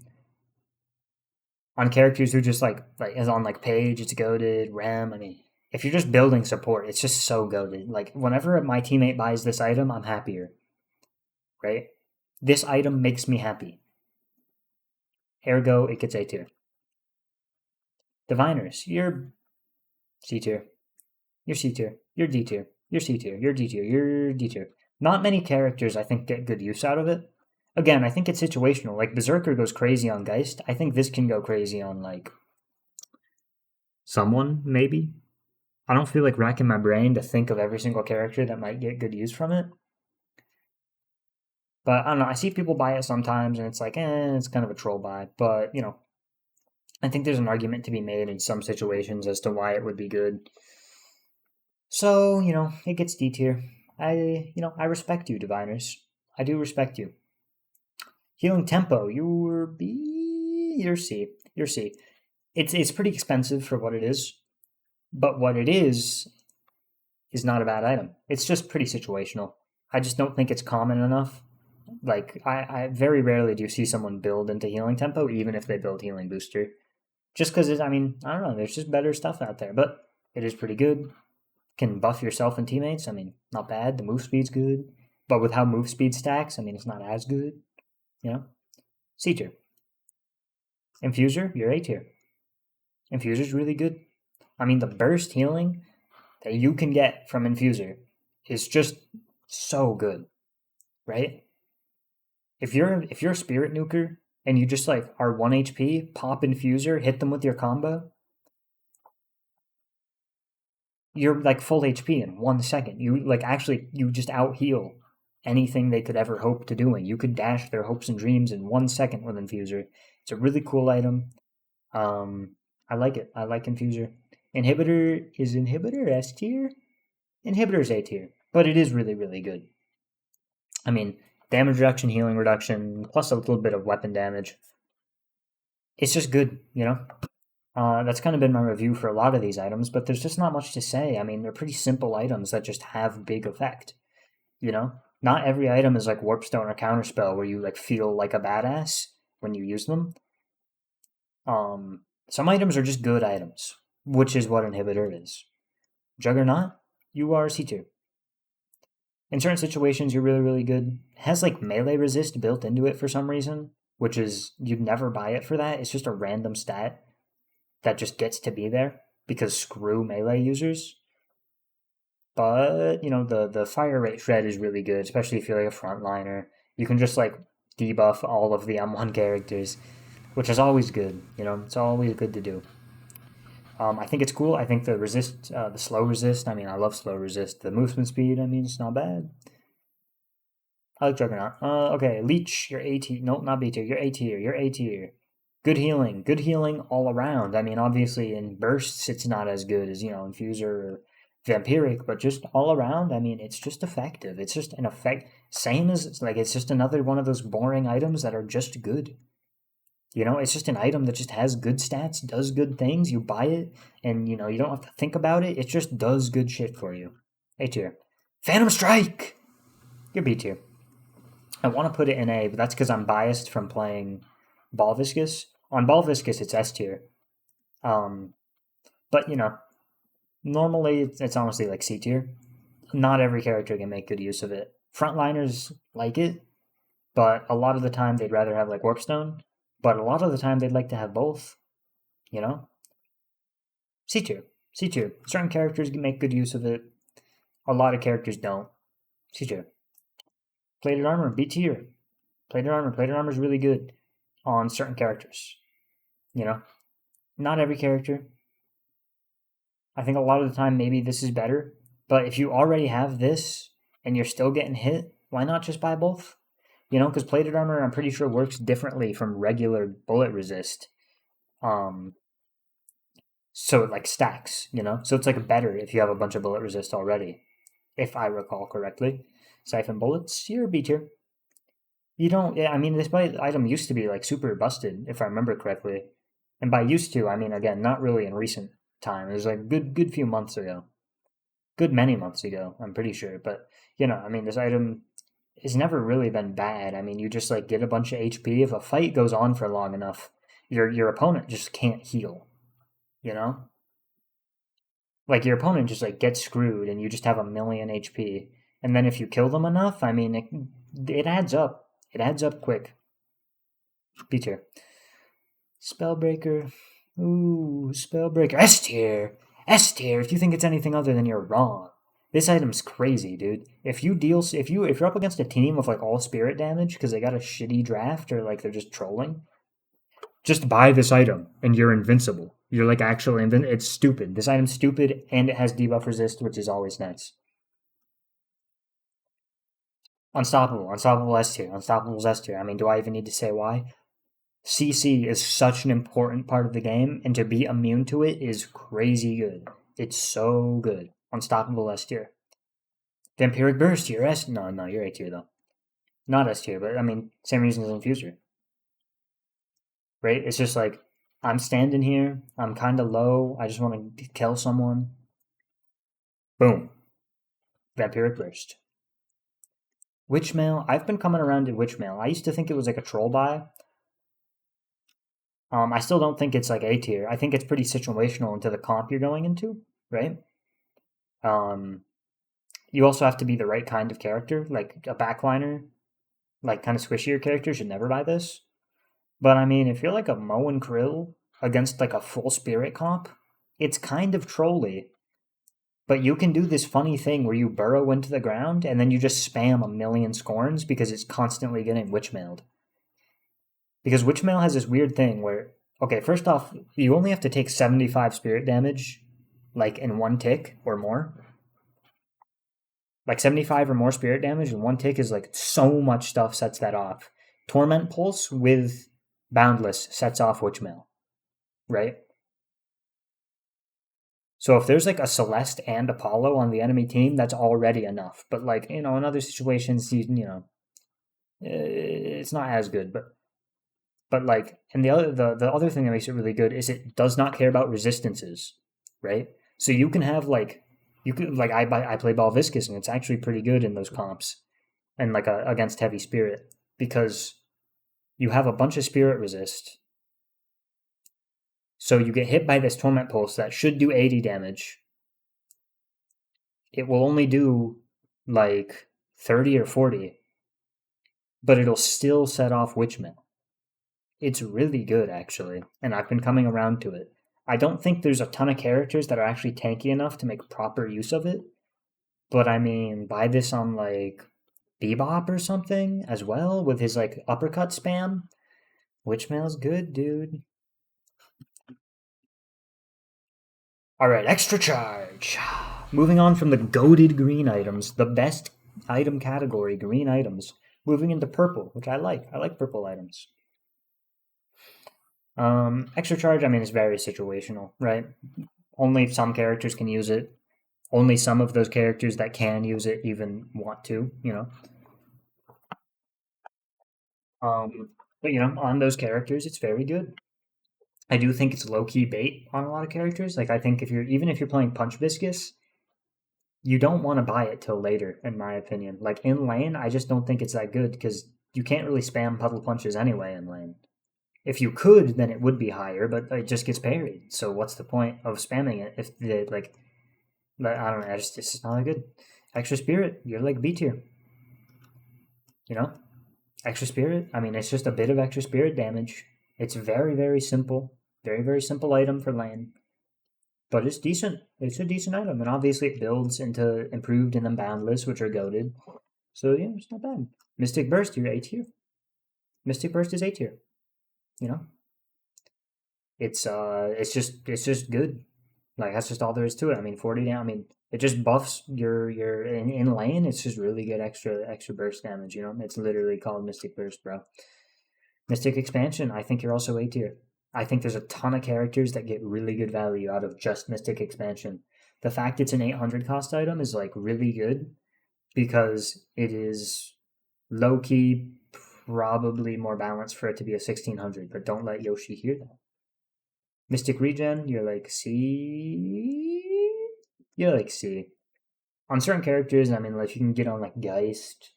On characters who just like is on like Page, it's goaded, Rem, I mean, if you're just building support, it's just so goaded. Like whenever my teammate buys this item, I'm happier. Right? This item makes me happy. Ergo, it gets A tier. Diviners, you're C tier. You're C tier. You're D tier. You're C tier. You're D tier. You're D tier. Not many characters, I think, get good use out of it. Again, I think it's situational. Like Berserker goes crazy on Geist. I think this can go crazy on like someone, maybe. I don't feel like racking my brain to think of every single character that might get good use from it. But I don't know. I see people buy it sometimes, and it's like, it's kind of a troll buy. But you know, I think there's an argument to be made in some situations as to why it would be good. So you know, it gets D tier. I respect you, diviners. I do respect you. Healing tempo, you're B, you're C, you're C. It's pretty expensive for what it is, but what it is not a bad item. It's just pretty situational. I just don't think it's common enough. Like I very rarely do see someone build into healing tempo, even if they build healing booster. Just because I mean, I don't know, there's just better stuff out there, but it is pretty good. Can buff yourself and teammates. I mean, not bad. The move speed's good, but with how move speed stacks, I mean, it's not as good. You know, C tier. Infuser, you're A tier. Infuser's really good. I mean, the burst healing that you can get from Infuser is just so good, right? If you're a spirit nuker and you just like are 1 HP, pop Infuser, hit them with your combo, you're like full HP in 1 second. You like actually you just out heal anything they could ever hope to doing. You could dash their hopes and dreams in 1 second with Infuser. It's a really cool item. I like it. I like Infuser. Inhibitor S tier? Inhibitor's A tier, but it is really, really good. I mean, damage reduction, healing reduction, plus a little bit of weapon damage. It's just good, you know? That's kind of been my review for a lot of these items, but there's just not much to say. I mean, they're pretty simple items that just have big effect, you know? Not every item is like Warpstone or Counterspell where you like feel like a badass when you use them. Some items are just good items, which is what Inhibitor is. Juggernaut, you are C tier. In certain situations, you're really, really good. It has like melee resist built into it for some reason, which is you'd never buy it for that. It's just a random stat that just gets to be there because screw melee users. But you know the fire rate shred is really good, especially if you're like a frontliner. You can just like debuff all of the M1 characters, which is always good. You know, it's always good to do. I think it's cool. I think the slow resist. I mean, I love slow resist. The movement speed. I mean, it's not bad. I like Juggernaut. Okay, Leech. You're A tier. Nope, not B tier. You're A tier. You're A tier. Good healing. Good healing all around. I mean, obviously in bursts, it's not as good as Infuser or Vampiric, but just all around. I mean, it's just effective. It's just an effect. Same as it's just another one of those boring items that are just good. You know, it's just an item that just has good stats, does good things. You buy it, and you know you don't have to think about it. It just does good shit for you. A tier. Phantom Strike. You're B tier. I want to put it in A, but that's because I'm biased from playing Ball Viscous. On Ball Viscous, it's S tier. Um, but you know, normally it's honestly like C tier. Not every character can make good use of it. Frontliners like it, but a lot of the time they'd rather have like Warpstone. But a lot of the time they'd like to have both. You know, C tier, C tier. Certain characters can make good use of it. A lot of characters don't. C tier. Plated armor, B tier. Plated armor is really good on certain characters. You know, not every character. I think a lot of the time maybe this is better. But if you already have this and you're still getting hit, why not just buy both? You know, because plated armor, I'm pretty sure works differently from regular bullet resist. Um, so it like stacks, you know? So it's like better if you have a bunch of bullet resist already, if I recall correctly. Siphon bullets, you're a B tier. You don't, yeah, I mean, this item used to be like super busted, if I remember correctly. And by used to, I mean, again, not really in recent time. It was like good few months ago. Good many months ago, I'm pretty sure. But, you know, I mean, this item has never really been bad. I mean, you just like get a bunch of HP. If a fight goes on for long enough, your opponent just can't heal, you know? Like your opponent just like gets screwed and you just have a million HP. And then if you kill them enough, I mean, it adds up. It adds up quick. B tier. Spellbreaker. Ooh, Spellbreaker. S tier. S tier. If you think it's anything other, then you're wrong. This item's crazy, dude. If you're up against a team with like all spirit damage because they got a shitty draft or like they're just trolling, just buy this item and you're invincible. You're like actually invincible. It's stupid. This item's stupid and it has debuff resist, which is always nice. Unstoppable. Unstoppable S tier. Unstoppable's S tier. I mean, do I even need to say why? CC is such an important part of the game, and to be immune to it is crazy good. It's so good. Unstoppable S tier. Vampiric Burst, you're S. No, you're A tier though. Not S tier, but I mean, same reason as Infuser, right? It's just like I'm standing here, I'm kind of low, I just want to kill someone. Boom, Vampiric Burst. Witchmail, I've been coming around to Witchmail. I used to think it was like a troll buy. I still don't think it's like A tier. I think it's pretty situational into the comp you're going into, right? Um, you also have to be the right kind of character, like a backliner, like kind of squishier character should never buy this. But I mean, if you're like a Moe and Krill against like a full spirit comp, it's kind of trolly. But you can do this funny thing where you burrow into the ground and then you just spam a million scorns because it's constantly getting witchmailed. Because witchmail has this weird thing where, okay, first off, you only have to take 75 spirit damage, like in one tick or more. Like 75 or more spirit damage in one tick is like so much stuff sets that off. Torment Pulse with Boundless sets off Witchmail, right? So if there's like a Celeste and Apollo on the enemy team, that's already enough. But like, you know, in other situations, you know, it's not as good. But like, and the other thing that makes it really good is it does not care about resistances, right? So you can have like, you could like I play Ball Viscous and it's actually pretty good in those comps and like against heavy spirit because you have a bunch of spirit resist. So you get hit by this torment pulse that should do 80 damage. It will only do like 30 or 40, but it'll still set off Witchmail. It's really good actually, and I've been coming around to it. I don't think there's a ton of characters that are actually tanky enough to make proper use of it, but I mean, buy this on like Bebop or something as well with his like uppercut spam. Witchmail's good, dude. All right, extra charge. Moving on from the goaded green items, the best item category, green items. Moving into purple, which I like. I like purple items. Extra charge, I mean, is very situational, right? Only some characters can use it. Only some of those characters that can use it even want to, you know? But on those characters, it's very good. I do think it's low key bait on a lot of characters. Like I think if you're playing Punch Viscous, you don't want to buy it till later, in my opinion. Like in lane, I just don't think it's that good because you can't really spam puddle punches anyway in lane. If you could, then it would be higher, but it just gets parried. So what's the point of spamming it if the like? I don't know. It's just not that good. Extra spirit, you're like B tier. You know, extra spirit. I mean, it's just a bit of extra spirit damage. It's very simple, very simple item for lane, but it's decent. It's a decent item, and obviously it builds into improved and then boundless, which are goaded. So yeah, it's not bad. Mystic Burst, you're A tier. Mystic Burst is A tier. You know, it's just good. Like that's just all there is to it. I mean, 40 down. I mean, it just buffs your in lane. It's just really good extra burst damage. It's literally called Mystic Burst, bro. Mystic Expansion. I think you're also A tier. I think there's a ton of characters that get really good value out of just Mystic Expansion. The fact it's an 800 cost item is like really good because it is low key probably more balanced for it to be a 1600. But don't let Yoshi hear that. Mystic Regen, you're like C. You're like C. On certain characters, I mean, like you can get on like Geist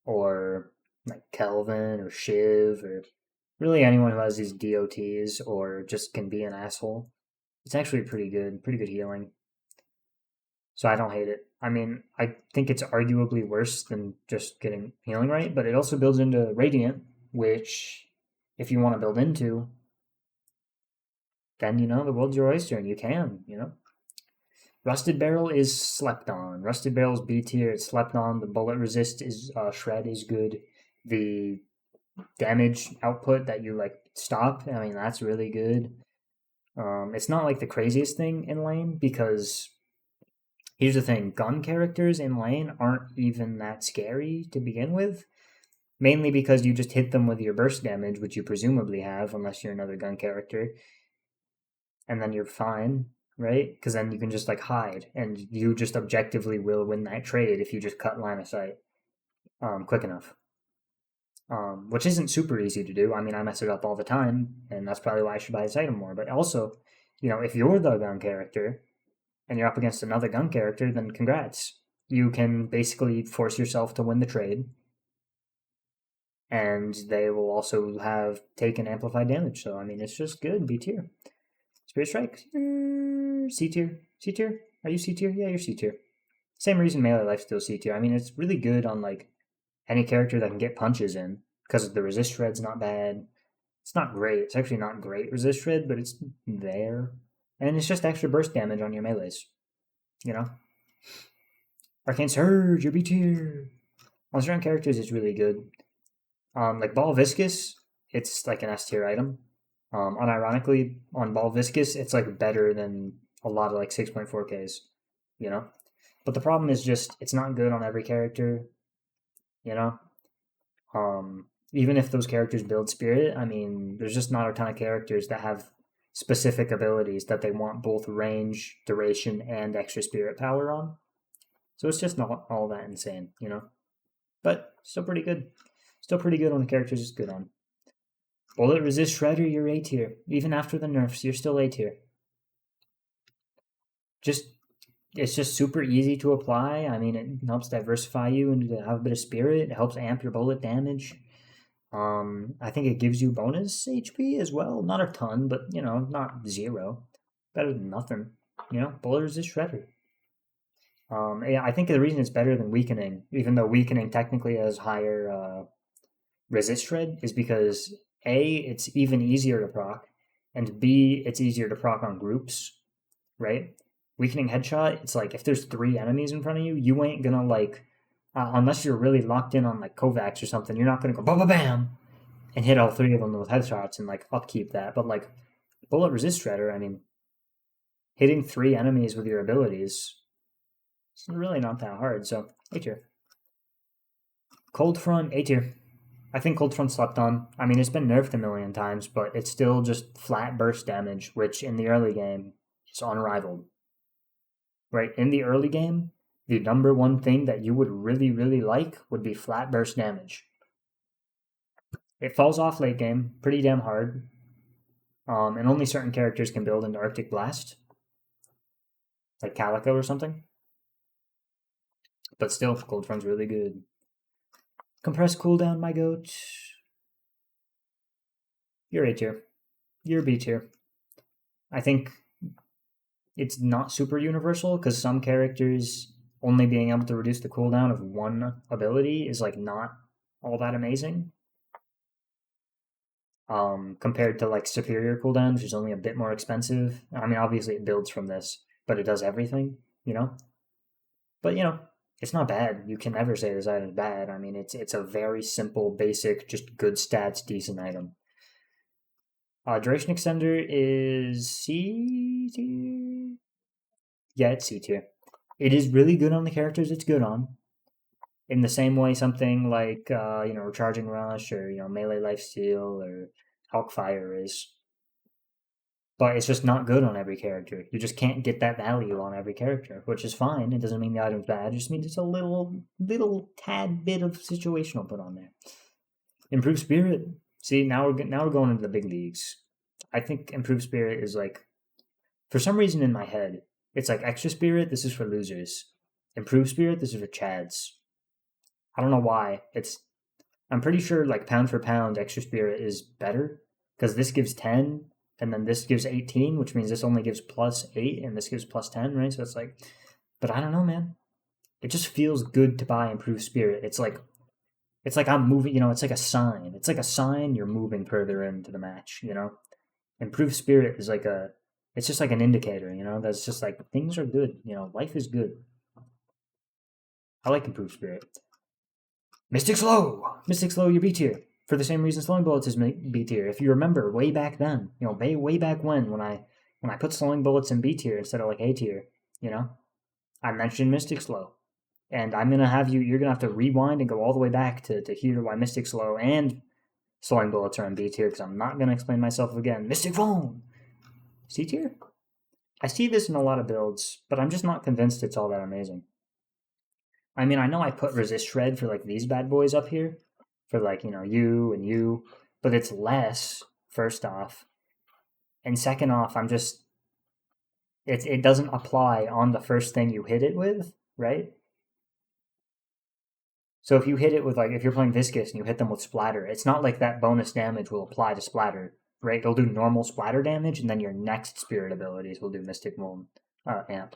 or like Kelvin or Shiv or really anyone who has these DOTs or just can be an asshole. It's actually pretty good healing. So I don't hate it. I mean, I think it's arguably worse than just getting healing right, but it also builds into Radiant, which if you want to build into, then the world's your oyster and you can. Rusted Barrel is slept on. Rusted Barrel's B tier. It's slept on. The bullet resist is shred is good. The damage output that you like stop. I mean, that's really good. It's not like the craziest thing in lane because here's the thing: gun characters in lane aren't even that scary to begin with. Mainly because you just hit them with your burst damage, which you presumably have, unless you're another gun character, and then you're fine, right? Because then you can just like hide, and you just objectively will win that trade if you just cut line of sight quick enough. Which isn't super easy to do. I mean, I mess it up all the time, and that's probably why I should buy this item more. But also, if you're the gun character and you're up against another gun character, then congrats. You can basically force yourself to win the trade, and they will also have taken amplified damage. So, I mean, it's just good. B tier. Spirit Strike, C tier. C tier? Are you C tier? Yeah, you're C tier. Same reason Melee Life's still C tier. I mean, it's really good on like any character that can get punches in because the resist shred's not bad. It's not great. It's actually not great resist shred, but it's there. And it's just extra burst damage on your melees. Arcane Surge, your B tier. On certain characters, it's really good. Like Ball Viscous, it's like an S tier item. Unironically, on Ball Viscous, it's like better than a lot of like 6.4Ks, But the problem is just it's not good on every character, you know. Even if those characters build spirit, I mean, there's just not a ton of characters that have specific abilities that they want both range, duration, and extra spirit power on. So it's just not all that insane, But still pretty good. Still pretty good on the characters it's good on. Bullet Resist Shredder, you're A tier. Even after the nerfs, you're still A tier. It's just super easy to apply. I mean, it helps diversify you and to have a bit of spirit. It helps amp your bullet damage. I think it gives you bonus HP as well. Not a ton, but not zero. Better than nothing. Bullet Resist Shredder. Yeah, I think the reason it's better than Weakening, even though Weakening technically has higher resist shred, is because A, it's even easier to proc, and B, it's easier to proc on groups, right? Weakening Headshot, it's like if there's 3 enemies in front of you, you ain't gonna like, unless you're really locked in on like Kovacs or something, you're not gonna go bam bam bam and hit all 3 of them with headshots and like upkeep that. But like Bullet Resist Shredder, I mean, hitting 3 enemies with your abilities, it's really not that hard. So A tier. Cold Front, A tier. I think Cold Front slept on. I mean, it's been nerfed a million times, but it's still just flat burst damage, which in the early game is unrivaled. Right? In the early game, the number one thing that you would really like would be flat burst damage. It falls off late game, pretty damn hard. And only certain characters can build into Arctic Blast, like Calico or something. But still, Cold Front's really good. Compressed cooldown, my goat. You're A tier. You're B tier. I think it's not super universal because some characters only being able to reduce the cooldown of one ability is like not all that amazing. Compared to like superior cooldown, which is only a bit more expensive. I mean, obviously it builds from this, but it does everything, you know. But you know, it's not bad. You can never say this item is bad. I mean, it's a very simple, basic, just good stats, decent item. Duration extender is C tier. Yeah, it's C tier. It is really good on the characters it's good on. In the same way, something like Recharging Rush or Melee Lifesteal or Hawkfire is. But it's just not good on every character. You just can't get that value on every character, which is fine. It doesn't mean the item's bad. It just means it's a little tad bit of situational put on there. Improved Spirit. See, now we're going into the big leagues. I think Improved Spirit is like, for some reason in my head, it's like Extra Spirit. This is for losers. Improved Spirit. This is for chads. I don't know why. I'm pretty sure like pound for pound, Extra Spirit is better because this gives 10 and then this gives 18, which means this only gives plus 8 and this gives plus 10, right? So it's like, but I don't know, man. It just feels good to buy Improved Spirit. It's like I'm moving, it's like a sign. It's like a sign you're moving further into the match, Improved Spirit is it's just like an indicator, that's just like things are good, life is good. I like Improved Spirit. Mystic Slow, you're B tier. For the same reason Slowing Bullets is B tier. If you remember way back then, way back when I put Slowing Bullets in B tier instead of like A tier, I mentioned Mystic Slow. And you're gonna have to rewind and go all the way back to hear why Mystic Slow and Slowing Bullets are in B tier, because I'm not gonna explain myself again. Mystic Phone! C tier? I see this in a lot of builds, but I'm just not convinced it's all that amazing. I mean, I know I put Resist Shred for like these bad boys up here, for like, you and you, but it's less, first off. And second off, it doesn't apply on the first thing you hit it with, right? So if you hit it with if you're playing Viscous and you hit them with Splatter, it's not like that bonus damage will apply to Splatter, right? It'll do normal Splatter damage, and then your next Spirit abilities will do Mystic Moon Amp.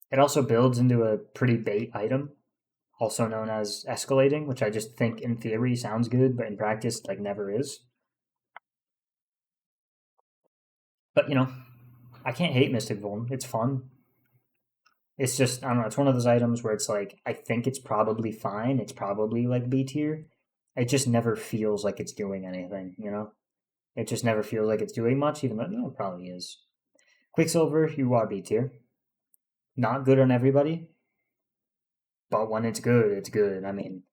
It also builds into a pretty bait item, also known as Escalating, which I just think in theory sounds good, but in practice, never is. But, I can't hate Mystic Vuln. It's fun. It's just, I don't know, it's one of those items where it's like, I think it's probably fine. It's probably like B tier. It just never feels like it's doing anything, It just never feels like it's doing much, even though it probably is. Quicksilver, you are B tier. Not good on everybody, but when it's good, it's good. I mean,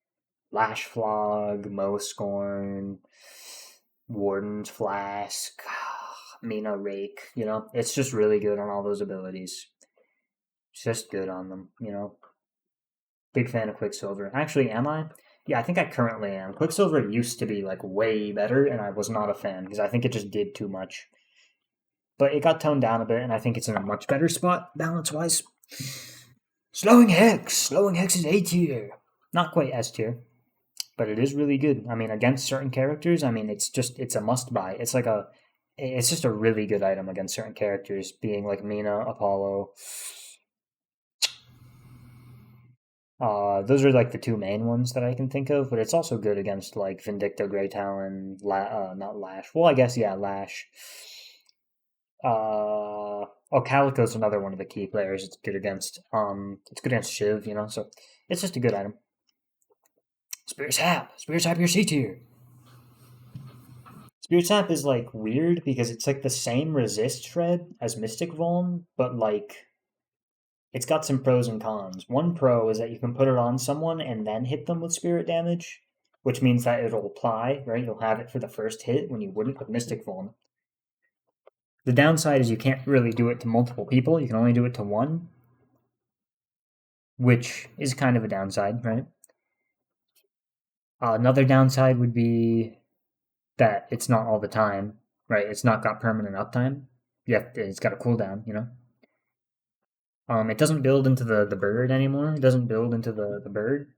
Lash Flog, Mow Scorn, Warden's Flask, Mina Rake, it's just really good on all those abilities. It's just good on them, Big fan of Quicksilver. Actually, am I? Yeah, I think I currently am. Quicksilver used to be way better, and I was not a fan because I think it just did too much. But it got toned down a bit, and I think it's in a much better spot balance-wise. Slowing Hex is A tier. Not quite S tier, but it is really good. I mean, against certain characters, it's a must-buy. It's just a really good item against certain characters, being like Mina, Apollo. Those are the two main ones that I can think of, but it's also good against Vindicta, Grey Talon, not Lash. Well, I guess yeah, Lash. Calico's another one of the key players. It's good against. It's good against Shiv, So it's just a good item. Spirit Sap, you're C tier. Spirit Sap is weird because it's the same resist shred as Mystic Vuln, but it's got some pros and cons. One pro is that you can put it on someone and then hit them with spirit damage, which means that it'll apply, right? You'll have it for the first hit when you wouldn't with Mystic Vuln. The downside is you can't really do it to multiple people. You can only do it to one, which is kind of a downside, right? Another downside would be that it's not all the time, right? It's not got permanent uptime. It's got a cooldown, you know. It doesn't build into the bird anymore. It doesn't build into the bird.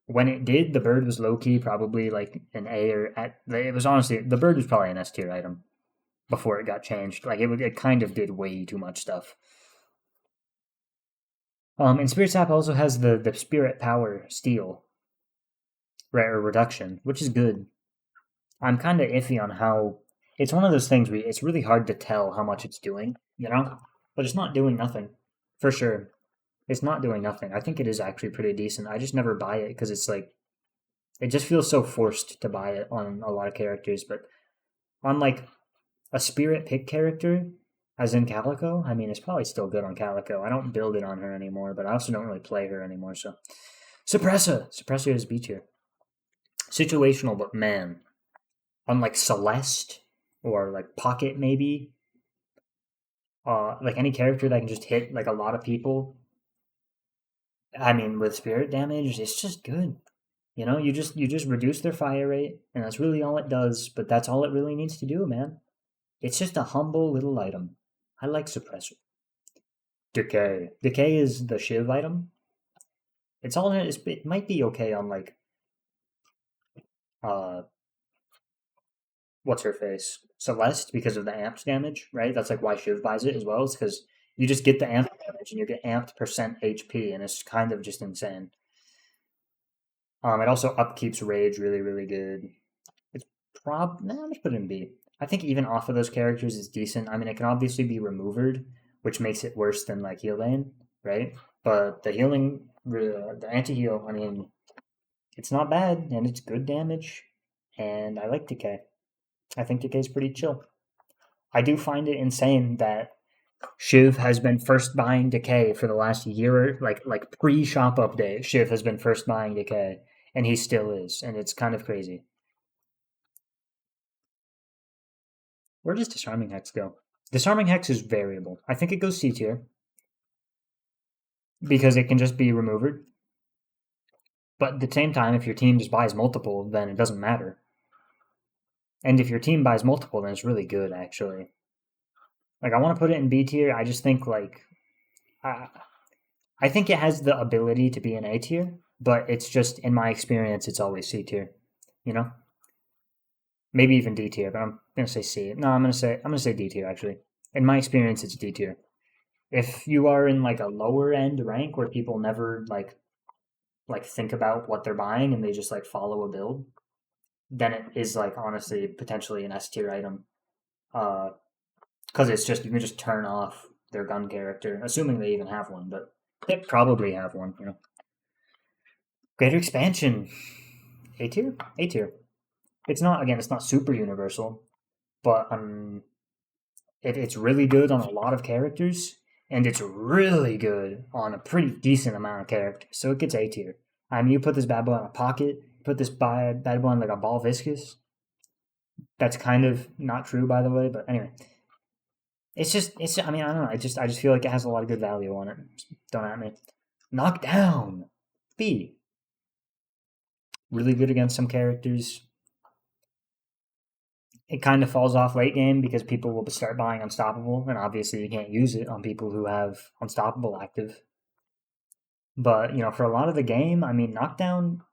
When it did, the bird was low key, probably like an A or at. It was honestly the bird was probably an S tier item before it got changed. Like it kind of did way too much stuff. And Spirit Sap also has the Spirit Power Steal, right, or reduction, which is good. I'm kind of iffy on how it's one of those things where it's really hard to tell how much it's doing, you know? But it's not doing nothing, for sure. It's not doing nothing. I think it is actually pretty decent. I just never buy it because it's like it just feels so forced to buy it on a lot of characters. But on like a spirit pick character, as in Calico, I mean, it's probably still good on Calico. I don't build it on her anymore, but I also don't really play her anymore. So Suppressor is B tier. Situational, but man, unlike Celeste or like Pocket maybe, like any character that can just hit like a lot of people. I mean, with spirit damage, it's just good. You know, you just reduce their fire rate, and that's really all it does. But that's all it really needs to do, man. It's just a humble little item. I like Suppressor. Decay. Decay is the Shiv item. It's all it might be okay on like uh what's her face Celeste because of the amped damage, right? That's like why Shiv buys it as well. Is because you just get the amped damage and you get amped percent HP, and it's kind of just insane. It also upkeeps rage really good. It's I'll just put it in B. I think even off of those characters is decent. I mean, it can obviously be removered, which makes it worse than like heal lane, right? But the healing, the anti heal, I mean, it's not bad and it's good damage, and I like Decay. I think Decay is pretty chill. I do find it insane that Shiv has been first buying Decay for the last year, like pre shop update. Shiv has been first buying Decay, and he still is, and it's kind of crazy. Where does Disarming Hex go? Disarming Hex is variable. I think it goes C tier because it can just be removed. But at the same time, if your team just buys multiple, then it doesn't matter. And if your team buys multiple, then it's really good, actually. Like, I want to put it in B tier. I just think, like, I think it has the ability to be an A tier, but it's just, in my experience, it's always C tier. You know? Maybe even D tier, but I'm gonna say C. No, I'm gonna say D tier actually. In my experience, it's D tier. If you are in like a lower end rank where people never like think about what they're buying and they just like follow a build, then it is like honestly potentially an S tier item. Because it's just you can just turn off their gun character, assuming they even have one, but they probably have one. You know, greater expansion, A tier, A tier. It's not again, it's not super universal, but it's really good on a lot of characters, and it's really good on a pretty decent amount of characters. So it gets A tier. I mean, you put this bad boy on a pocket, put this bad boy on like a ball viscous. That's kind of not true, by the way. But anyway, it's. I mean, I don't know. I just feel like it has a lot of good value on it. Don't at me. Knockdown, B. Really good against some characters. It kind of falls off late game because people will start buying Unstoppable, and obviously you can't use it on people who have Unstoppable active. But for a lot of the game, I mean, knockdown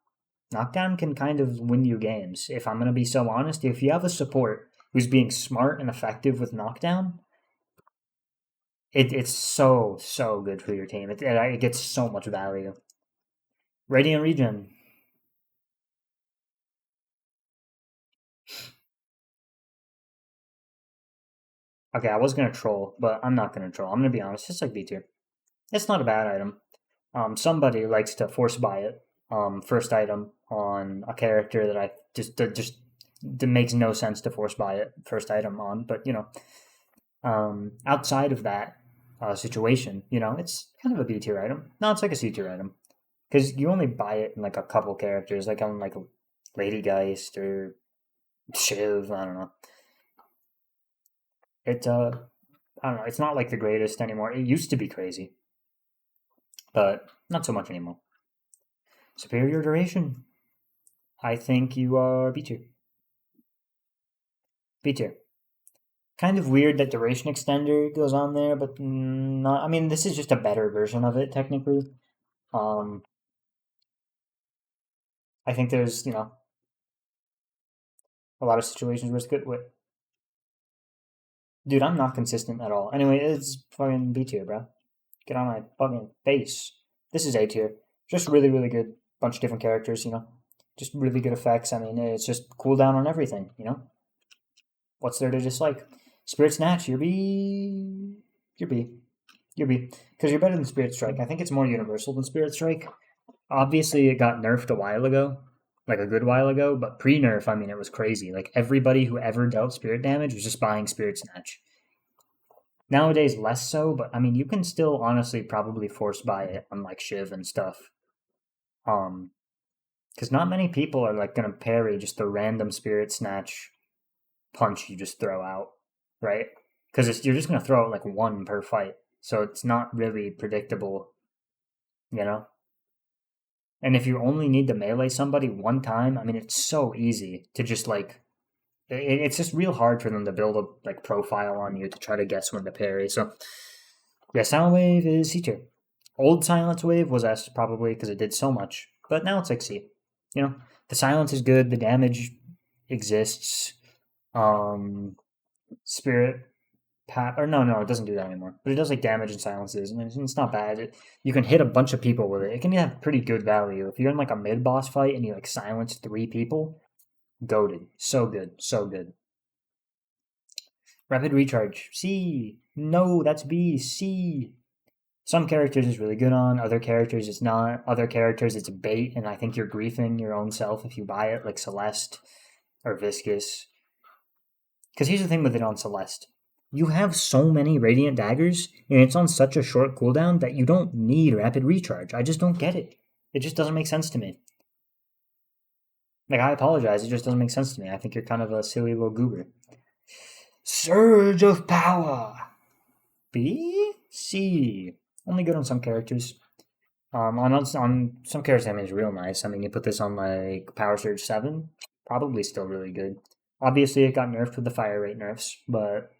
can kind of win you games. If I'm gonna be so honest, if you have a support who's being smart and effective with knockdown, it's so good for your team. It gets so much value. Radiant Regen. Okay, I was gonna troll, but I'm not gonna troll. I'm gonna be honest. It's like B tier. It's not a bad item. Somebody likes to force buy it. First item on a character that I just that makes no sense to force buy it. First item on, but outside of that situation, it's kind of a B tier item. No, it's like a C tier item because you only buy it in like a couple characters, like on like a Lady Geist or Shiv. I don't know. It I don't know. It's not like the greatest anymore. It used to be crazy, but not so much anymore. Superior duration. I think you are B tier. B tier. Kind of weird that duration extender goes on there, but not. I mean, this is just a better version of it technically. Um, I think there's a lot of situations where it's good. Wait, dude, I'm not consistent at all. Anyway, it's fucking B tier, bro. Get on my fucking face. This is A tier. Just really, really good. Bunch of different characters. Just really good effects. I mean, it's just cooldown on everything. What's there to dislike? Spirit Snatch, you're B. You're B. You're B. Because you're better than Spirit Strike. I think it's more universal than Spirit Strike. Obviously, it got nerfed a while ago. Like a good while ago. But pre nerf, I mean, it was crazy. Like everybody who ever dealt spirit damage was just buying Spirit Snatch. Nowadays, less so, but I mean, you can still honestly probably force buy it on like Shiv and stuff. Um, because not many people are like gonna parry just the random Spirit Snatch punch you just throw out, right? Because you're just gonna throw out like one per fight, so it's not really predictable, you know. And if you only need to melee somebody one time, I mean, it's so easy to just like it's just real hard for them to build a like profile on you to try to guess when to parry. So yeah, Silent Wave is C tier. Old Silence Wave was S probably because it did so much, but now it's like C. The silence is good, the damage exists. Spirit pat or no, it doesn't do that anymore. But it does like damage and silences, and it's not bad. You can hit a bunch of people with it. It can have pretty good value if you're in like a mid boss fight and you like silence 3 people. Goaded, so good, so good. Rapid recharge, C. No, that's B. C. Some characters it's really good on, other characters it's not. Other characters it's bait, and I think you're griefing your own self if you buy it, like Celeste or Viscous. Because here's the thing with it on Celeste. You have so many Radiant Daggers, and it's on such a short cooldown that you don't need rapid recharge. I just don't get it. It just doesn't make sense to me. Like, I apologize, it just doesn't make sense to me. I think you're kind of a silly little goober. Surge of Power! B? C. Only good on some characters. On some characters, I mean, it's real nice. I mean, you put this on like Power Surge 7, probably still really good. Obviously, it got nerfed with the fire rate nerfs, but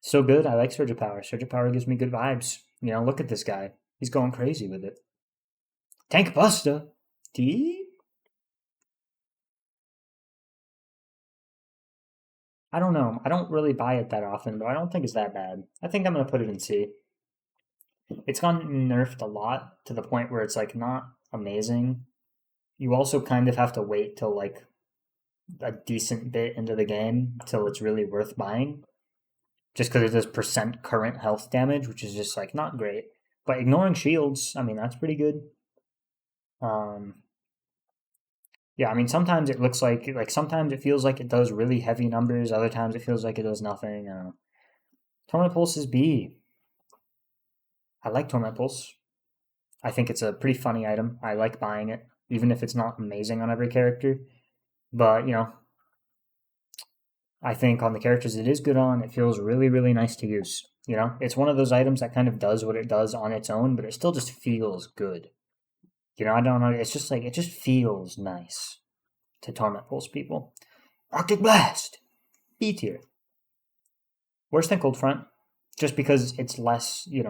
so good. I like Surge of Power. Surge of Power gives me good vibes. Look at this guy. He's going crazy with it. Tank Buster. D? I don't know. I don't really buy it that often, but I don't think it's that bad. I think I'm going to put it in C. It's gotten nerfed a lot to the point where it's like not amazing. You also kind of have to wait till like a decent bit into the game till it's really worth buying. Just because it does percent current health damage, which is just like not great. But ignoring shields, I mean, that's pretty good. Yeah, I mean, sometimes it looks like sometimes it feels like it does really heavy numbers. Other times it feels like it does nothing. I don't know. Torment Pulse is B. I like Torment Pulse. I think it's a pretty funny item. I like buying it, even if it's not amazing on every character. But, I think on the characters it is good on, it feels really, really nice to use. It's one of those items that kind of does what it does on its own, but it still just feels good. I don't know. It's just like, it just feels nice to Torment Pulse people. Arctic Blast! B tier. Worse than Cold Front, just because it's less, you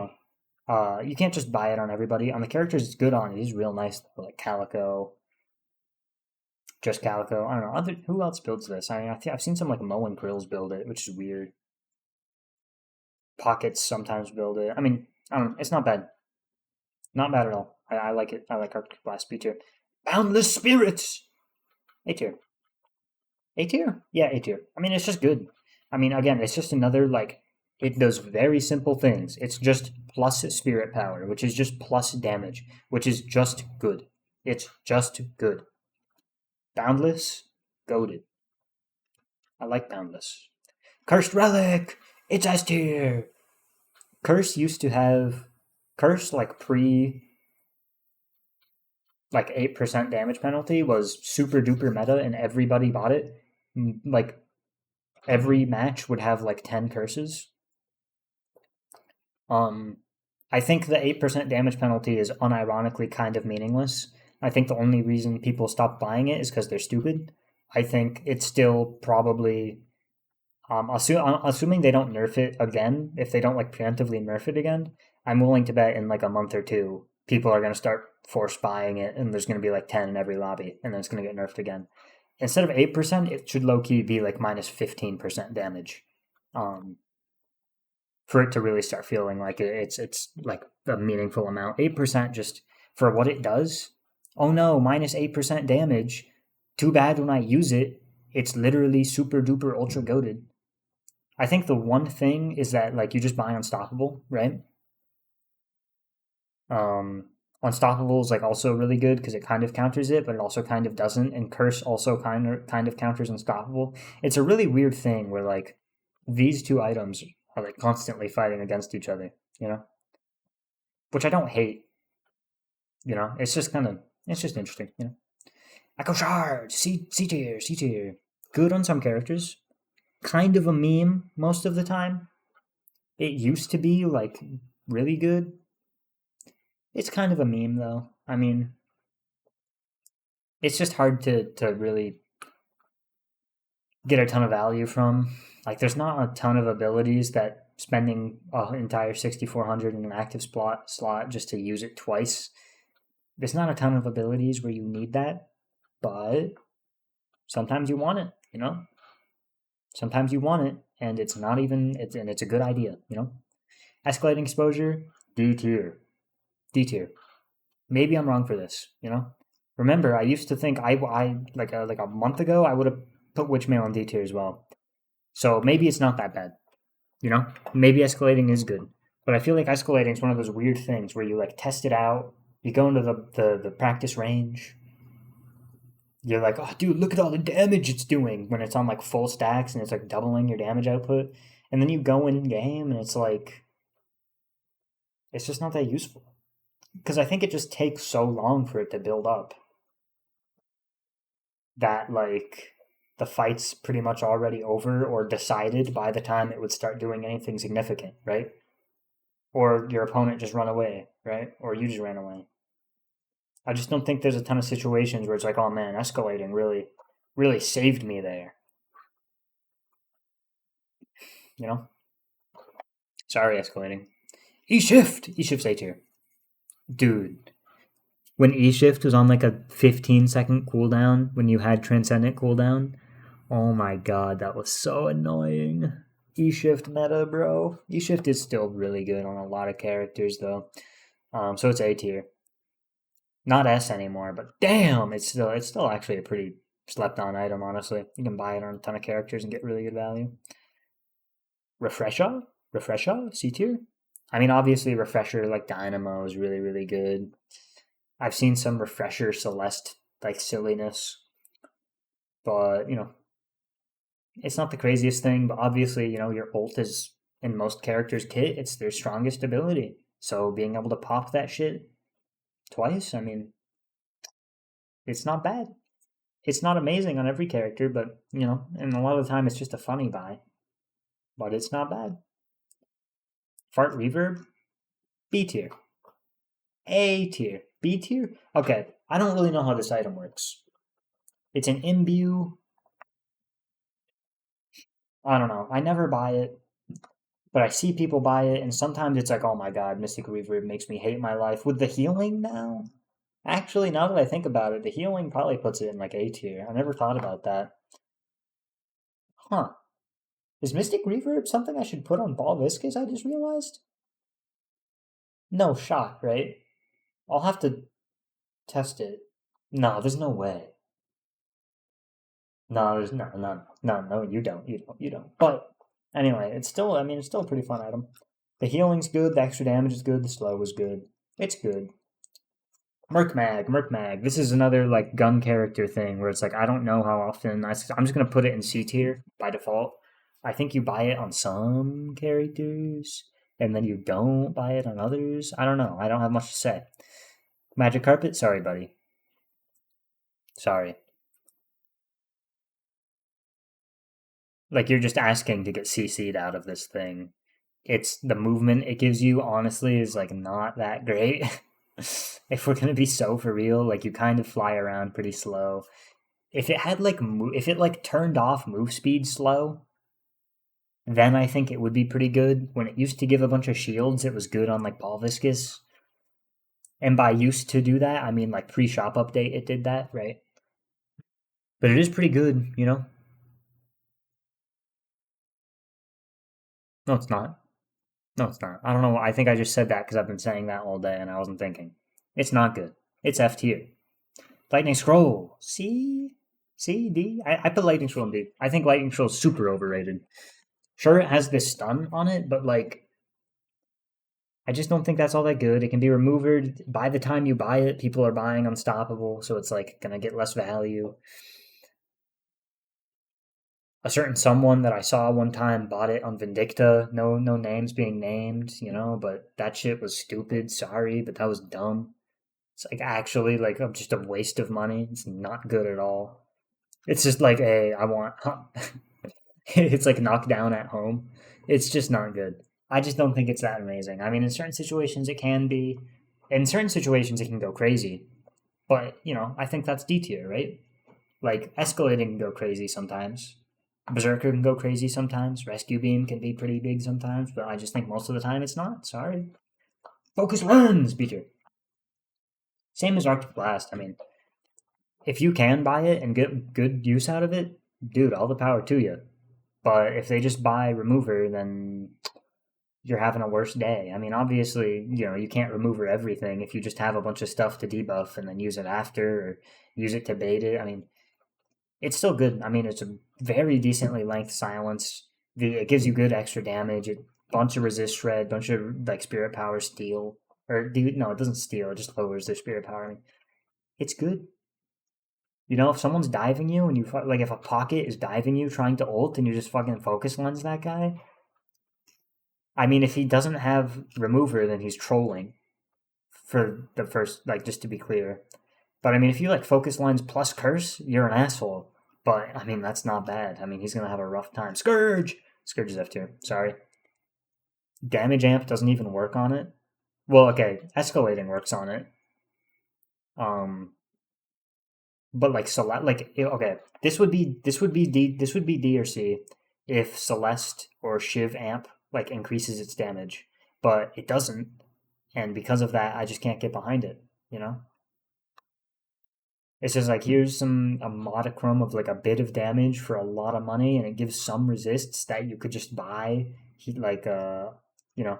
can't just buy it on everybody. On the characters it's good on, it is real nice, like Calico, just Calico. I don't know. Who else builds this? I mean, I've seen some like Mo and Krills build it, which is weird. Pockets sometimes build it. I mean, I don't know. It's not bad. Not bad at all. I like it. I like Arctic Blast B tier. Boundless Spirits! A tier. A tier? Yeah, A tier. I mean, it's just good. I mean, again, it's just another, like, it does very simple things. It's just plus spirit power, which is just plus damage, which is just good. It's just good. Boundless, goaded. I like Boundless. Cursed Relic! It's S tier! Curse used to have. Curse, like, like 8% damage penalty was super duper meta and everybody bought it. Like, every match would have like 10 curses. I think the 8% damage penalty is unironically kind of meaningless. I think the only reason people stop buying it is because they're stupid. I think it's still probably assuming they don't nerf it again. If they don't like preemptively nerf it again, I'm willing to bet in like a month or two, people are going to start force buying it, and there's going to be like 10 in every lobby, and then it's going to get nerfed again. Instead of 8%, it should low key be like minus 15% damage, um, for it to really start feeling like it's like a meaningful amount. 8% just for what it does. Oh no, minus 8% damage. Too bad when I use it, it's literally super duper ultra goated. I think the one thing is that like you just buy Unstoppable, right? Um, Unstoppable is like also really good because it kind of counters it, but it also kind of doesn't. And Curse also kind of counters Unstoppable. It's a really weird thing where like these two items are like constantly fighting against each other, you know, which I don't hate. You know, it's just interesting, you know. Echo Shard, C tier, C tier. Good on some characters, kind of a meme most of the time. It used to be like really good. It's kind of a meme though. I mean, it's just hard to really get a ton of value from. Like, there's not a ton of abilities that spending an entire 6400 in an active slot just to use it twice. There's not a ton of abilities where you need that, but sometimes you want it, you know? Sometimes you want it, and it's not even, it's a good idea, you know? Escalating exposure, D tier. D tier. Maybe I'm wrong for this, you know? Remember, I used to think I like a month ago, I would have put Witchmail in D tier as well. So maybe it's not that bad, you know? Maybe escalating is good. But I feel like escalating is one of those weird things where you like test it out, you go into the practice range, you're like, oh, dude, look at all the damage it's doing when it's on like full stacks and it's like doubling your damage output. And then you go in game and it's like, it's just not that useful. Because I think it just takes so long for it to build up that like the fight's pretty much already over or decided by the time it would start doing anything significant, right? Or your opponent just run away, right? Or you just ran away. I just don't think there's a ton of situations where it's like, oh man, escalating really saved me there. You know? Sorry, escalating. E-shift! E-shift's A tier. Dude, when E-shift was on like a 15-second cooldown, when you had Transcendent cooldown, oh my god, that was so annoying. E-shift meta, bro. E-shift is still really good on a lot of characters, though. So it's A tier. Not S anymore, but damn, it's still actually a pretty slept on item, honestly. You can buy it on a ton of characters and get really good value. Refresher? Refresher? C tier? I mean, obviously, Refresher like Dynamo is really, really good. I've seen some Refresher Celeste like silliness, but you know, it's not the craziest thing. But obviously, you know, your ult is in most characters' kit, it's their strongest ability. So being able to pop that shit twice, I mean, it's not bad. It's not amazing on every character, but you know, and a lot of the time it's just a funny buy. But it's not bad. Fart Reverb, B tier. A tier. B tier? Okay, I don't really know how this item works. It's an imbue. I don't know. I never buy it, but I see people buy it, and sometimes it's like, oh my god, Mystic Reverb makes me hate my life. With the healing now? Actually, now that I think about it, the healing probably puts it in like A tier. I never thought about that. Huh. Is Mystic Reverb something I should put on Ball Viscous? I just realized? No shot, right? I'll have to test it. No, there's no way. No, there's no. You don't. But anyway, it's still. I mean, it's still a pretty fun item. The healing's good. The extra damage is good. The slow is good. It's good. Merc Mag. This is another like gun character thing where it's like I don't know how often. I'm just gonna put it in C tier by default. I think you buy it on some characters, and then you don't buy it on others. I don't know. I don't have much to say. Magic Carpet. Sorry, buddy. Sorry. Like you're just asking to get CC'd out of this thing. It's the movement it gives you, honestly, is like not that great. If we're gonna be so for real, like you kind of fly around pretty slow. If it had like if it like turned off move speed slow, then I think it would be pretty good. When it used to give a bunch of shields, it was good on like Ball Viscous. And by used to do that, I mean like pre-shop update it did that, right? But it is pretty good, you know? No, it's not. No, it's not. I don't know. I think I just said that because I've been saying that all day and I wasn't thinking. It's not good. It's F tier. Lightning Scroll. C? C? D? I put Lightning Scroll in D. I think Lightning Scroll is super overrated. Sure, it has this stun on it, but like, I just don't think that's all that good. It can be removed by the time you buy it. People are buying Unstoppable, so it's like gonna get less value. A certain someone that I saw one time bought it on Vindicta. No names being named, but that shit was stupid. Sorry, but that was dumb. It's like actually like just a waste of money. It's not good at all. It's just like a I want. It's like knockdown at home. It's just not good. I just don't think it's that amazing. I mean, in certain situations it can be. In certain situations it can go crazy. But I think that's D tier, right? Like escalating can go crazy sometimes. Berserker can go crazy sometimes. Rescue Beam can be pretty big sometimes, but I just think most of the time it's not. Sorry. Focus Lens, Peter. Same as Arctic Blast. I mean, if you can buy it and get good use out of it, dude, all the power to you. But if they just buy Remover, then you're having a worse day. I mean, obviously, you can't Remover everything if you just have a bunch of stuff to debuff and then use it after or use it to bait it. I mean, it's still good. I mean, it's a very decently length silence. It gives you good extra damage. A bunch of resist shred, bunch of like spirit power steal. Or no, it doesn't steal. It just lowers their spirit power. I mean, it's good. If someone's diving you and like if a pocket is diving you trying to ult and you just fucking focus lens that guy. I mean, if he doesn't have remover, then he's trolling. For the first, like, just to be clear. But I mean, if you like focus lens plus curse, you're an asshole. But I mean, that's not bad. I mean, he's gonna have a rough time. Scourge. Scourge is F tier. Sorry. Damage amp doesn't even work on it. Well, okay, escalating works on it. Um, but like select, like okay, this would be D or C if Celeste or Shiv amp like increases its damage, but it doesn't, and because of that, I just can't get behind it. You know. It's just like here's a modicum of like a bit of damage for a lot of money, and it gives some resists that you could just buy. He like you know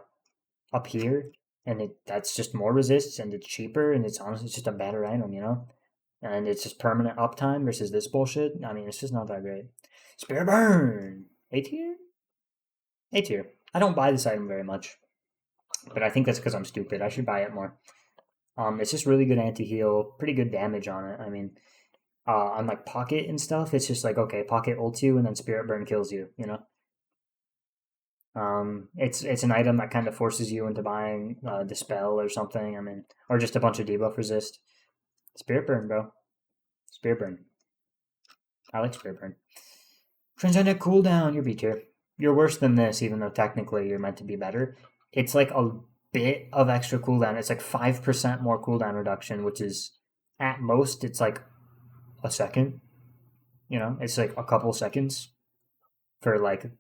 up here, and that's just more resists, and it's cheaper, and it's honestly just a better item. And it's just permanent uptime versus this bullshit. I mean, it's just not that great. Spear burn, A tier, A tier. I don't buy this item very much, but I think that's because I'm stupid. I should buy it more. It's just really good anti heal, pretty good damage on it. I mean, on like pocket and stuff, it's just like okay, pocket ults you and then spirit burn kills you. It's an item that kind of forces you into buying dispel or something. I mean, or just a bunch of debuff resist. Spirit burn, bro. Spirit burn. I like spirit burn. Transcendent cooldown. You're B tier. You're worse than this, even though technically you're meant to be better. It's like a bit of extra cooldown. It's like 5% more cooldown reduction, which is at most it's like a second. It's like a couple seconds for like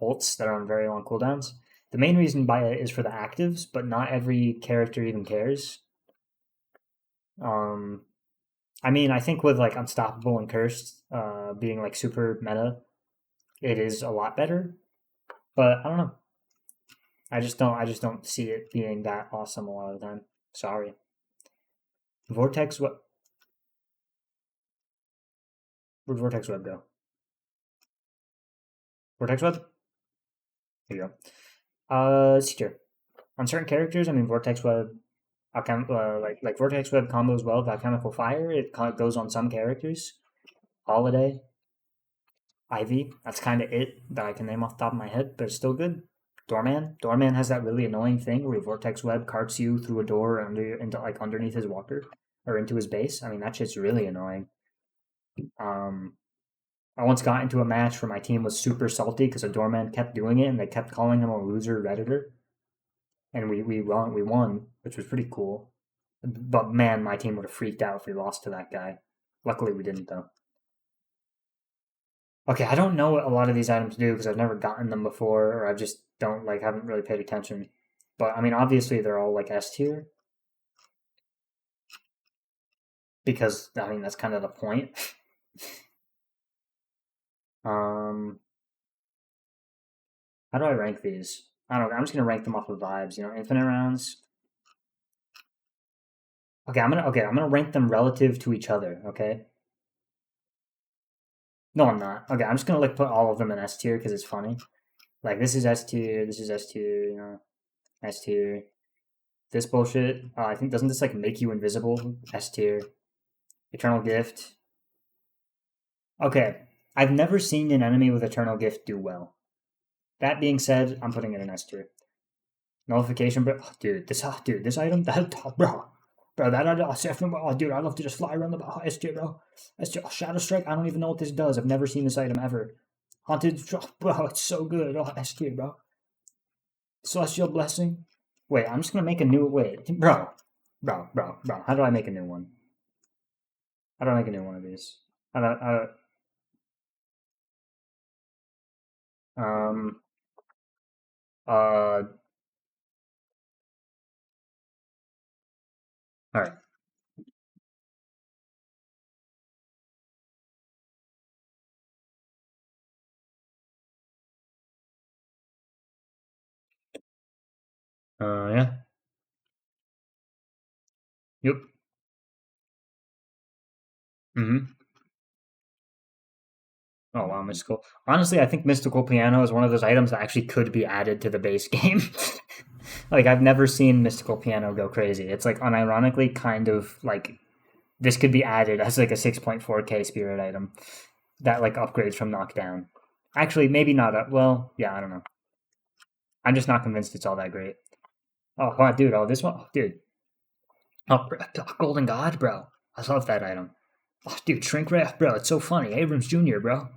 ults that are on very long cooldowns. The main reason to buy it is for the actives, but not every character even cares. Um, I mean, I think with like Unstoppable and Cursed being like super meta, it is a lot better. But I don't know. I just don't see it being that awesome a lot of the time. Sorry. Vortex what? Where'd Vortex Web go? Vortex Web? Here you go. See here. On certain characters, I mean, Vortex Web, like Vortex Web combos well with Alchemical Fire. It goes on some characters. Holiday, Ivy. That's kind of it that I can name off the top of my head, but it's still good. Doorman. Doorman has that really annoying thing where Vortex Web carts you through a door into like underneath his walker or into his base. I mean, that shit's really annoying. Um, I once got into a match where my team was super salty because a doorman kept doing it and they kept calling him a loser redditor. and we won, which was pretty cool. But man, my team would have freaked out if we lost to that guy. Luckily, we didn't though. Okay, I don't know what a lot of these items do because I've never gotten them before, or I just don't like haven't really paid attention. But I mean, obviously they're all like S tier because I mean that's kind of the point. um, how do I rank these? I don't know. I'm just gonna rank them off of vibes. Infinite rounds. Okay. I'm gonna rank them relative to each other. Okay. No, I'm not. Okay, I'm just gonna like put all of them in S tier because it's funny. Like this is S tier. This is S tier. S tier. This bullshit. I think doesn't this like make you invisible? S tier. Eternal Gift. Okay, I've never seen an enemy with Eternal Gift do well. That being said, I'm putting it in S tier. Nullification, bro. Oh, dude, this item, bro, that dude, I love to just fly around the S tier, bro. S tier, Shadow Strike. I don't even know what this does. I've never seen this item ever. Haunted, bro, it's so good. Oh, S tier, bro. Celestial Blessing. Wait, I'm just gonna make a new. Wait, bro. How do I make a new one? How do I make a new one of these? Um. All right. Yeah. Yep. Mm-hmm. Oh wow, mystical. Honestly, I think mystical piano is one of those items that actually could be added to the base game. Like I've never seen mystical piano go crazy. It's like unironically kind of like this could be added as like a 6.4K spirit item that like upgrades from knockdown. Actually, maybe not. Well, yeah, I don't know. I'm just not convinced it's all that great. Oh, wow, dude. Oh, this one, oh, dude. Oh, Golden God, bro. I love that item. Oh, dude, Shrink Ray, bro. It's so funny. Abrams Jr., bro.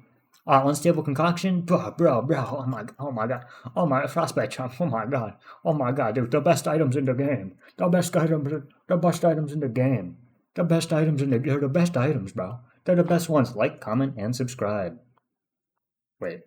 Unstable Concoction, bro. Oh my god. Oh my Frostbite Chomp. Oh my god, dude. The best items in the game. The best items in the game. They're the best items, bro. They're the best ones. Like, comment, and subscribe. Wait.